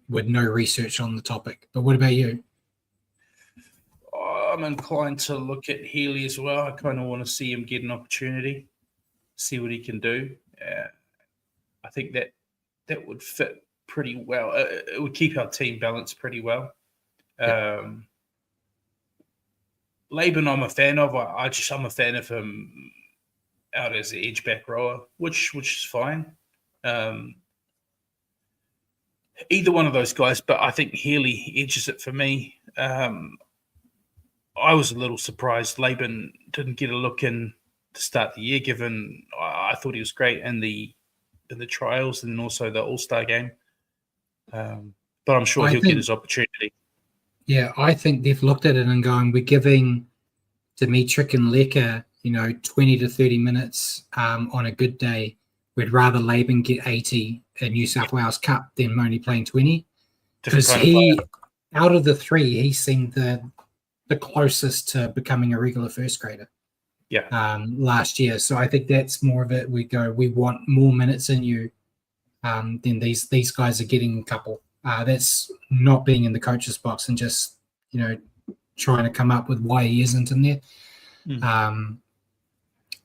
with no research on the topic. But what about you? I'm inclined to look at Healy as well. I kind of want to see him get an opportunity, see what he can do. I think that would fit pretty well. It would keep our team balanced pretty well. Laban, I'm a fan of. I'm a fan of him out as the edge back rower, which is fine. Either one of those guys, but I think Healy edges it for me. I was a little surprised Laban didn't get a look in to start the year, given I thought he was great in the trials and also the All-Star game. But I'm sure he'll get his opportunity. Yeah, I think they've looked at it and gone, we're giving Dimitrik and Leka, 20 to 30 minutes on a good day. We'd rather Laban get 80 in New South Wales Cup than only playing 20. Because out of the three, he seemed the closest to becoming a regular first grader. Last year. So I think that's more of it. We want more minutes in you than these guys are getting a couple. That's not being in the coach's box and just, trying to come up with why he isn't in there.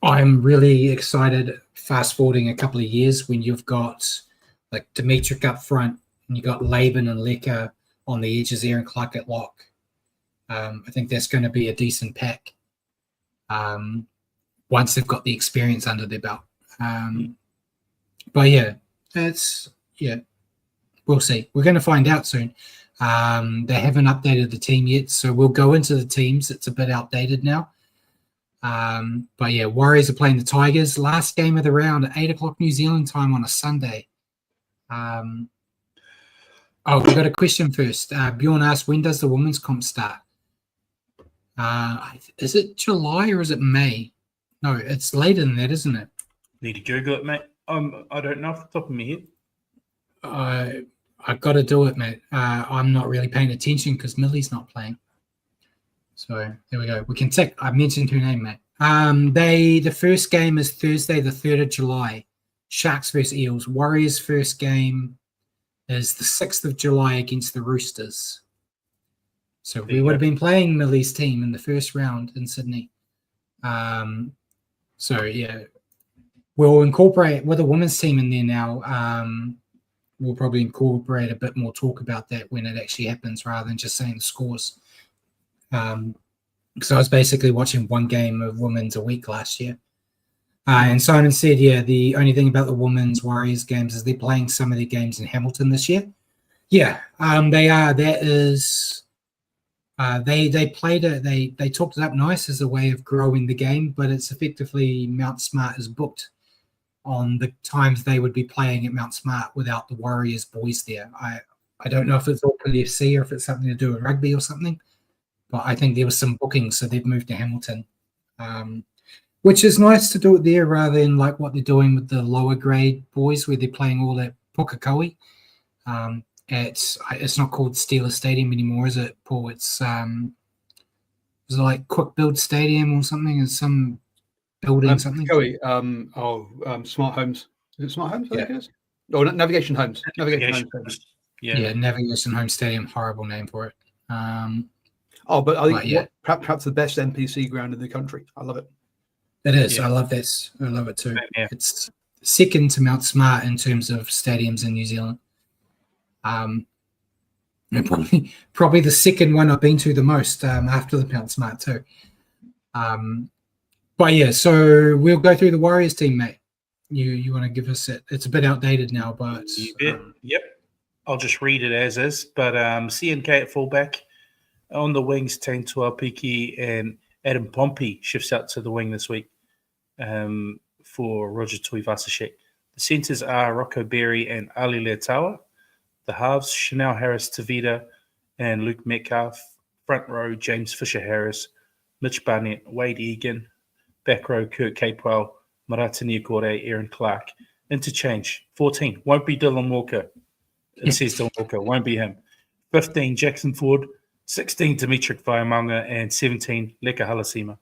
I'm really excited fast forwarding a couple of years when you've got like Dimitrik up front and you've got Laban and Leka on the edges, Aaron Clark at lock. I think that's going to be a decent pack once they've got the experience under their belt. But we'll see. We're going to find out soon. They haven't updated the team yet, so we'll go into the teams. It's a bit outdated now. But Warriors are playing the Tigers. Last game of the round at 8 o'clock New Zealand time on a Sunday. We got a question first. Bjorn asked, when does the women's comp start? Is it July or is it May? No, it's later than that, isn't it? Need to Google it, mate. I don't know off the top of my head. I've got to do it, mate. I'm not really paying attention because Millie's not playing. So there we go. We can tick. I mentioned her name, mate. The first game is Thursday, the 3rd of July. Sharks versus Eels. Warriors' first game is the 6th of July against the Roosters. So we would have been playing Millie's team in the first round in Sydney. We'll incorporate with a women's team in there now. We'll probably incorporate a bit more talk about that when it actually happens rather than just saying the scores. Because I was basically watching one game of women's a week last year. And Simon said, the only thing about the women's Warriors games is they're playing some of their games in Hamilton this year. Yeah, they are. That is... They played it. They talked it up nice as a way of growing the game, but it's effectively Mount Smart is booked on the times they would be playing at Mount Smart without the Warriors boys there. I don't know if it's Auckland FC or if it's something to do with rugby or something, but I think there was some bookings, so they've moved to Hamilton, which is nice to do it there rather than like what they're doing with the lower grade boys where they're playing all at Pukekohe. It's not called Steeler Stadium anymore, is it, Paul? It's is it like Quick Build Stadium or something? Is some building something? Smart Homes. Is it Smart Homes? I think it is. Oh, Navigation Homes. Navigation Homes. Yeah, Navigation Home Stadium. Horrible name for it. Oh, but I think yeah, perhaps the best NPC ground in the country. I love it. it is. Yeah. I love this. I love it too. Yeah. It's second to Mount Smart in terms of stadiums in New Zealand. And probably the second one I've been to the most after the Mount Smart too. But yeah, so we'll go through the Warriors team, mate. You want to give us it? It's a bit outdated now, but Yep. I'll just read it as is. But CNK at fullback, on the wings, Tane Tuapiki and Adam Pompey shifts out to the wing this week for Roger Tuivasa-Sheck. The centres are Rocco Berry and Ali Leatawa. The halves, Chanel Harris-Tavita and Luke Metcalf. Front row, James Fisher-Harris, Mitch Barnett, Wade Egan. Back row, Kurt Capewell, Marata Niokore, Aaron Clark. Interchange, 14, won't be Dylan Walker. It says Dylan Walker, won't be him. 15, Jackson Ford. 16, Dimitri Vaiamanga. And 17, Leka Halasima.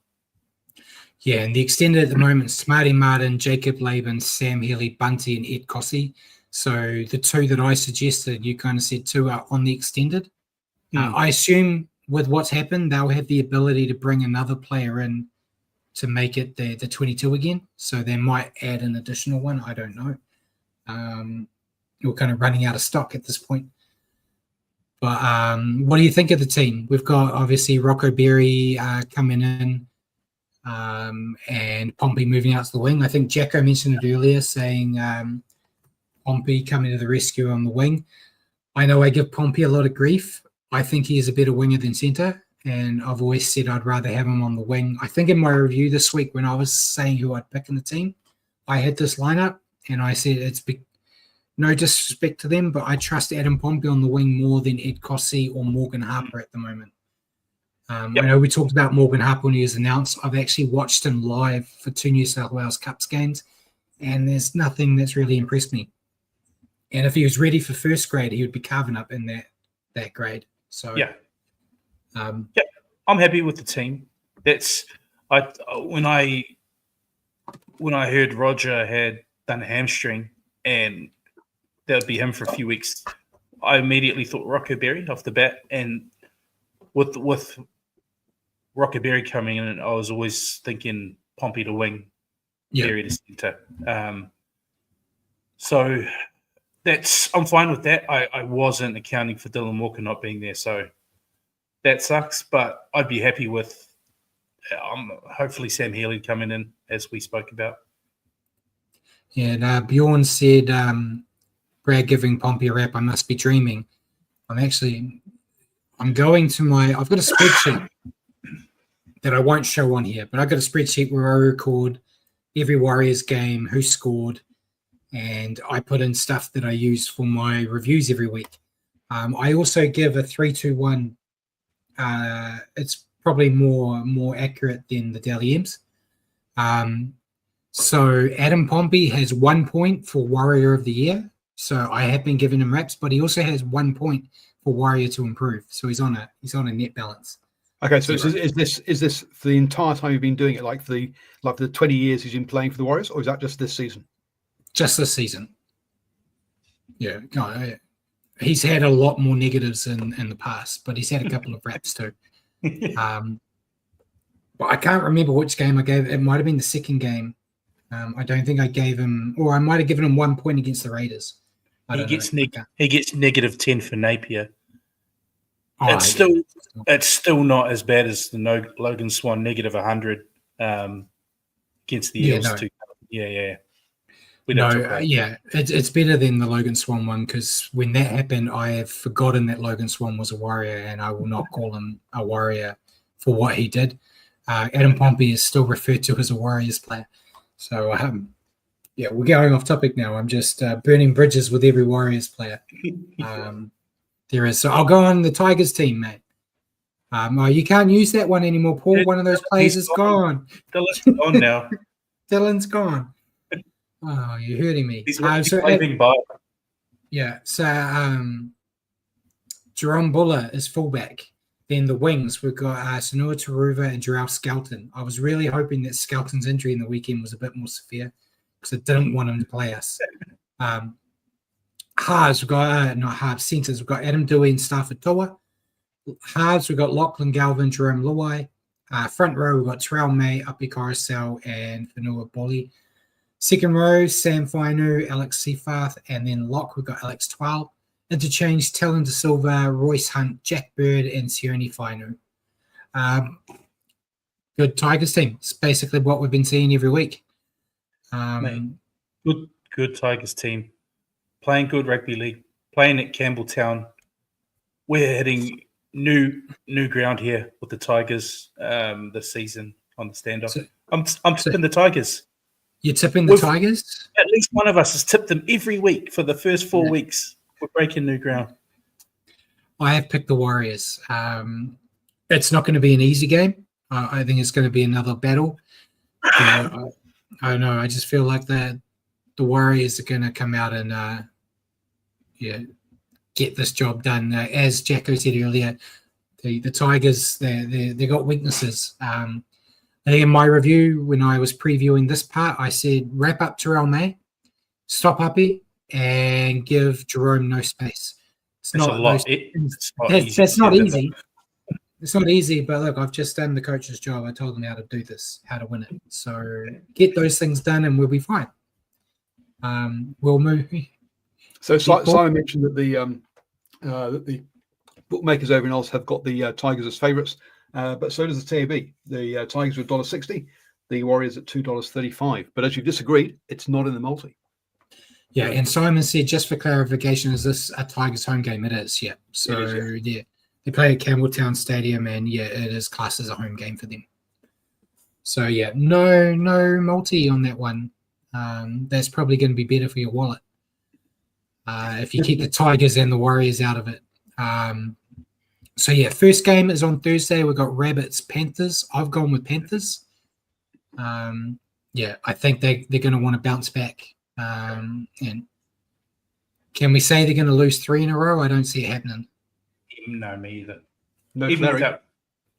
Yeah, and the extended at the moment, Smarty Martin, Jacob Laban, Sam Healy, Bunty, and Ed Cossey. So the two that I suggested, you kind of said two are on the extended. I assume with what's happened, they'll have the ability to bring another player in to make it the 22 again. So they might add an additional one. I don't know. We're kind of running out of stock at this point. But what do you think of the team? We've got obviously Rocco Berry coming in and Pompey moving out to the wing. I think Jacko mentioned it earlier, saying Pompey coming to the rescue on the wing. I know I give Pompey a lot of grief. I think he is a better winger than centre. And I've always said I'd rather have him on the wing. I think in my review this week when I was saying who I'd pick in the team, I had this lineup and I said it's no disrespect to them, but I trust Adam Pompey on the wing more than Ed Cossey or Morgan Harper at the moment. I know we talked about Morgan Harper when he was announced. I've actually watched him live for 2 New South Wales Cups games, and there's nothing that's really impressed me. And if he was ready for first grade, he would be carving up in that grade. So I'm happy with the team. That's when I heard Roger had done a hamstring and that would be him for a few weeks, I immediately thought Rocco Berry off the bat. And with Rocco Berry coming in, I was always thinking Pompey to wing, Berry to centre. So I'm fine with that. I wasn't accounting for Dylan Walker not being there, so that sucks. But I'd be happy with hopefully Sam Healy coming in, as we spoke about. Yeah, and Bjorn said, Brad giving Pompey a rap, I must be dreaming. I'm going to I've got a spreadsheet that I won't show on here, but I've got a spreadsheet where I record every Warriors game, who scored, and I put in stuff that I use for my reviews every week. I also give a 3-2-1. It's probably more accurate than the Dally M's. So Adam Pompey has 1 point for Warrior of the Year. So I have been giving him raps, but he also has 1 point for Warrior to improve. So he's on a net balance. Okay, so is this for the entire time you've been doing it, like the 20 years he's been playing for the Warriors, or is that just this season? Just this season. Yeah, no, he's had a lot more negatives in the past, but he's had a couple of raps too. But I can't remember which game I gave. It might have been the second game. I don't think I gave him, or I might have given him 1 point against the Raiders. He gets -10 for Napier. Oh, It's still not as bad as the Logan Swan -100 against the Eels. No. Yeah. It's better than the Logan Swan one, because when that happened, I have forgotten that Logan Swan was a Warrior, and I will not call him a Warrior for what he did. Adam Pompey is still referred to as a Warriors player. So, we're going off topic now. I'm just burning bridges with every Warriors player there is. So I'll go on the Tigers team, mate. You can't use that one anymore, Paul. One of those players is gone. Dylan's gone now. Dylan's gone. Oh, you're hurting me. He's waving by. Yeah, so Jerome Buller is fullback. Then the wings, we've got Sanua Taruva and Jarrell Skelton. I was really hoping that Skelton's injury in the weekend was a bit more severe because I didn't want him to play us. Halves, we've got, not halves, centres, we've got Adam Dewey and Stafford Toa. Halves, we've got Lachlan Galvin, Jerome Luai. Front row, we've got Terrell May, Api Carousel, and Vanua Bolly. Second row, Sam Fainu, Alex Seafarth, and then lock, we've got Alex Twal. Interchange, Talon De Silva, Royce Hunt, Jack Bird, and Sione Fainu. Good Tigers team. It's basically what we've been seeing every week. Good Tigers team. Playing good rugby league. Playing at Campbelltown. We're hitting new ground here with the Tigers this season on the standoff. So, I'm tipping the Tigers. You're tipping the Tigers? At least one of us has tipped them every week for the first 4 weeks. We're breaking new ground. I have picked the Warriors. It's not going to be an easy game. I think it's going to be another battle. I don't know. I just feel like the Warriors are going to come out and get this job done. As Jacko said earlier, the Tigers, they got weaknesses. I think in my review, when I was previewing this part, I said wrap up Terrell May, stop Uppy, and give Jerome no space. It's not that's not easy. It's not easy, but look, I've just done the coach's job. I told them how to do this, how to win it. So get those things done, and we'll be fine. We'll move. So Simon mentioned that the bookmakers over in Oz have got the Tigers as favourites, but so does the TAB. The Tigers are $1.60, the Warriors at $2.35. But as you disagreed, it's not in the multi. Yeah, and Simon said, just for clarification, is this a Tigers home game? It is, yeah. So, yeah, they play at Campbelltown Stadium, and, yeah, it is classed as a home game for them. So, yeah, no multi on that one. That's probably going to be better for your wallet if you keep the Tigers and the Warriors out of it. So, yeah, first game is on Thursday. We've got Rabbits, Panthers. I've gone with Panthers. Yeah, I think they're going to want to bounce back. And can we say they're going to lose 3 in a row? I don't see it happening. No, me either. No, even Cleary.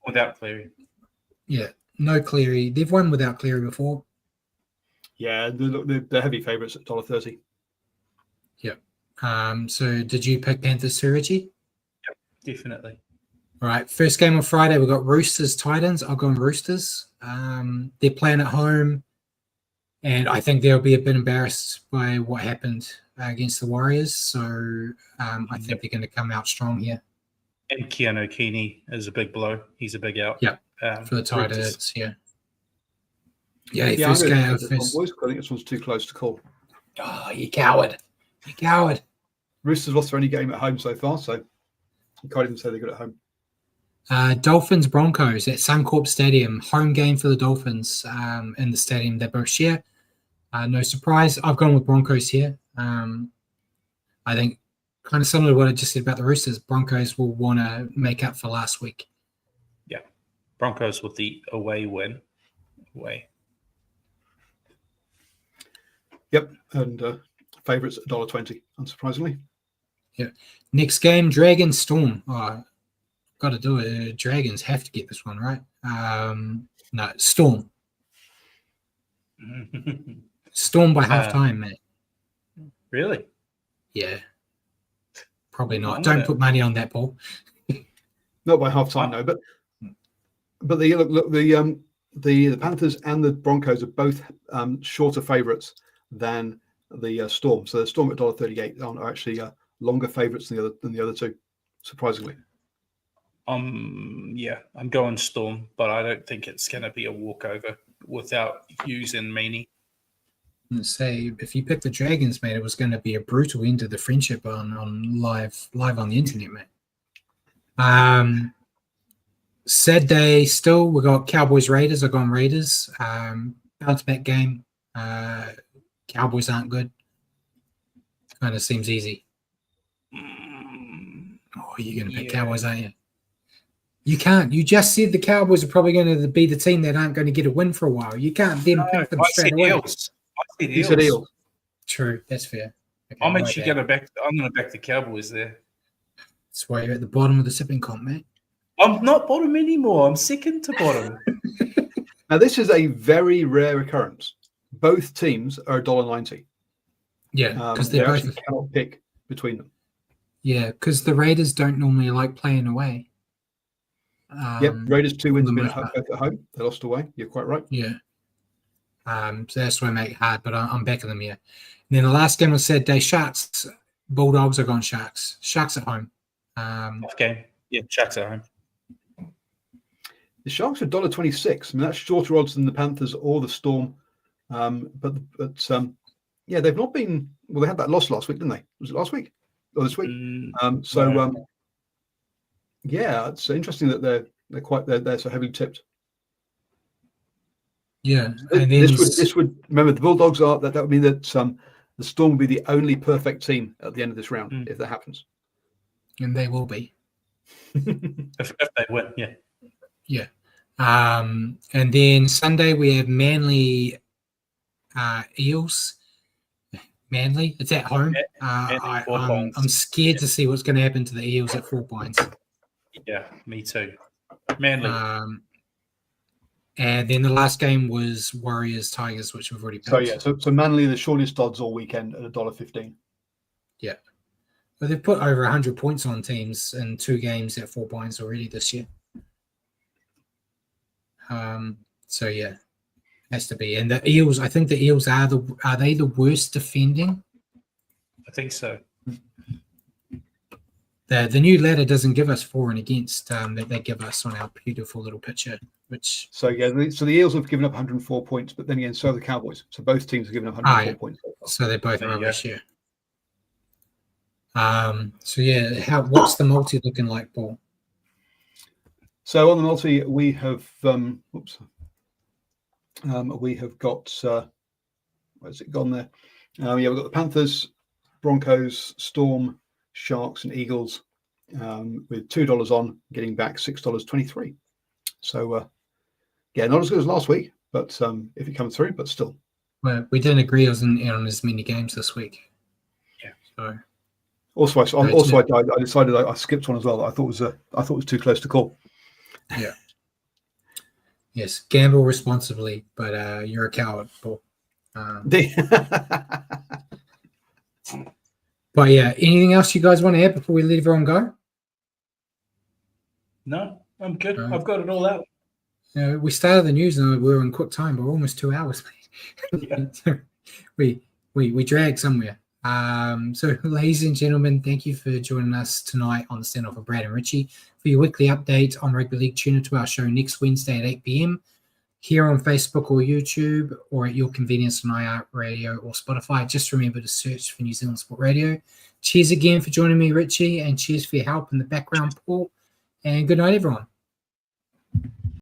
without Cleary. Yeah, no Cleary. They've won without Cleary before. Yeah, they're heavy favourites at $1.30. Yep. So did you pick Panthers too, Richie? Yep, definitely. All right. First game on Friday, we've got Roosters, Titans. I'll go on Roosters. They're playing at home, and I think they'll be a bit embarrassed by what happened against the Warriors. So I think they're going to come out strong here. And Keanu Keeney is a big blow. He's a big out. Yeah, for the Titans, yeah. Yeah, First game. I think this one's too close to call. Oh, you coward. You coward. Roosters lost their only game at home so far, so you can't even say they're good at home. Dolphins Broncos at Suncorp Stadium, home game for the Dolphins in the stadium they both share. No surprise, I've gone with Broncos here. I think kind of similar to what I just said about the Roosters, Broncos will want to make up for last week. Yeah, Broncos with the away win. Away. Yep, and favourites at $1.20, unsurprisingly. Yeah. Next game, Dragons Storm. Oh, got to do it. Dragons have to get this one right. No, Storm. Storm by half time, mate. Really? Yeah. Probably not. Don't put money on that, Paul. Not by half time, no. But the Panthers and the Broncos are both shorter favourites than the Storm. So the Storm at $1.38 are actually longer favourites than the other two, surprisingly. Yeah, I'm going Storm, but I don't think it's going to be a walkover without Hughes and Meaney. Say if you pick the Dragons, mate, it was going to be a brutal end to the friendship on live on the internet, mate. Sad day still. We got Cowboys Raiders. I've gone Raiders. Bounce back game. Cowboys aren't good. Kind of seems easy. Oh, you're going to pick Cowboys, aren't you? You can't. You just said the Cowboys are probably going to be the team that aren't going to get a win for a while. You can't then pick them straight away. He said Eels. True, that's fair. Okay, I'm actually going to back. I'm going to back the Cowboys there. That's why you're at the bottom of the sipping comp, mate. I'm not bottom anymore. I'm second to bottom. Now this is a very rare occurrence. Both teams are $1.90. Yeah, because they both cannot pick between them. Yeah, because the Raiders don't normally like playing away. Raiders 2 wins for the have been most both at home. They lost away. You're quite right. Yeah. So that's why I make it hard, but I'm backing them here. And then the last game was Saturday, Sharks. Bulldogs are gone Sharks. Sharks at home. Tough game. Yeah, Sharks at home. The Sharks are $1.26. I mean, that's shorter odds than the Panthers or the Storm. But they've not been. Well, they had that loss last week, didn't they? Was it last week or this week? No. It's interesting that they're so heavily tipped. Yeah, and then this would remember the Bulldogs are that would mean that the Storm will be the only perfect team at the end of this round if that happens. And they will be. if they win, yeah. Yeah. And then Sunday we have Manly Eels. Manly, it's at home. I'm scared to see what's going to happen to the Eels at 4 points. Yeah, me too. Manly. And then the last game was Warriors Tigers, which we've already picked. So Manly the shortest odds all weekend at $1.15. Yeah. But they've put over 100 points on teams in 2 games at 4 points already this year. So yeah, has to be. And the Eels, I think the Eels are they the worst defending? I think so. The new ladder doesn't give us for and against that they give us on our beautiful little picture. So the Eels have given up 104 points, but then again, so have the Cowboys. So both teams have given up 104 points. So they're both rubbish here. What's the multi looking like, Paul? So on the multi, we have got where's it gone there? We've got the Panthers, Broncos, Storm, Sharks, and Eagles with $2 on, getting back $6.23. So not as good as last week, but if it comes through, but still. Well, we didn't agree on as many games this week. Yeah. So. I decided I skipped one as well. I thought it was too close to call. Yeah. Yes, gamble responsibly, but you're a coward, Paul. But yeah, anything else you guys want to add before we let everyone go? No, I'm good. I've got it all out. We started the news and we were in quick time. We're almost 2 hours. Yeah. we dragged somewhere. So, ladies and gentlemen, thank you for joining us tonight on the Standoff with Brad and Richie. For your weekly update on rugby league, tune into our show next Wednesday at 8 p.m. here on Facebook or YouTube, or at your convenience on iHeartRadio or Spotify. Just remember to search for New Zealand Sport Radio. Cheers again for joining me, Richie, and cheers for your help in the background, Paul. And good night, everyone.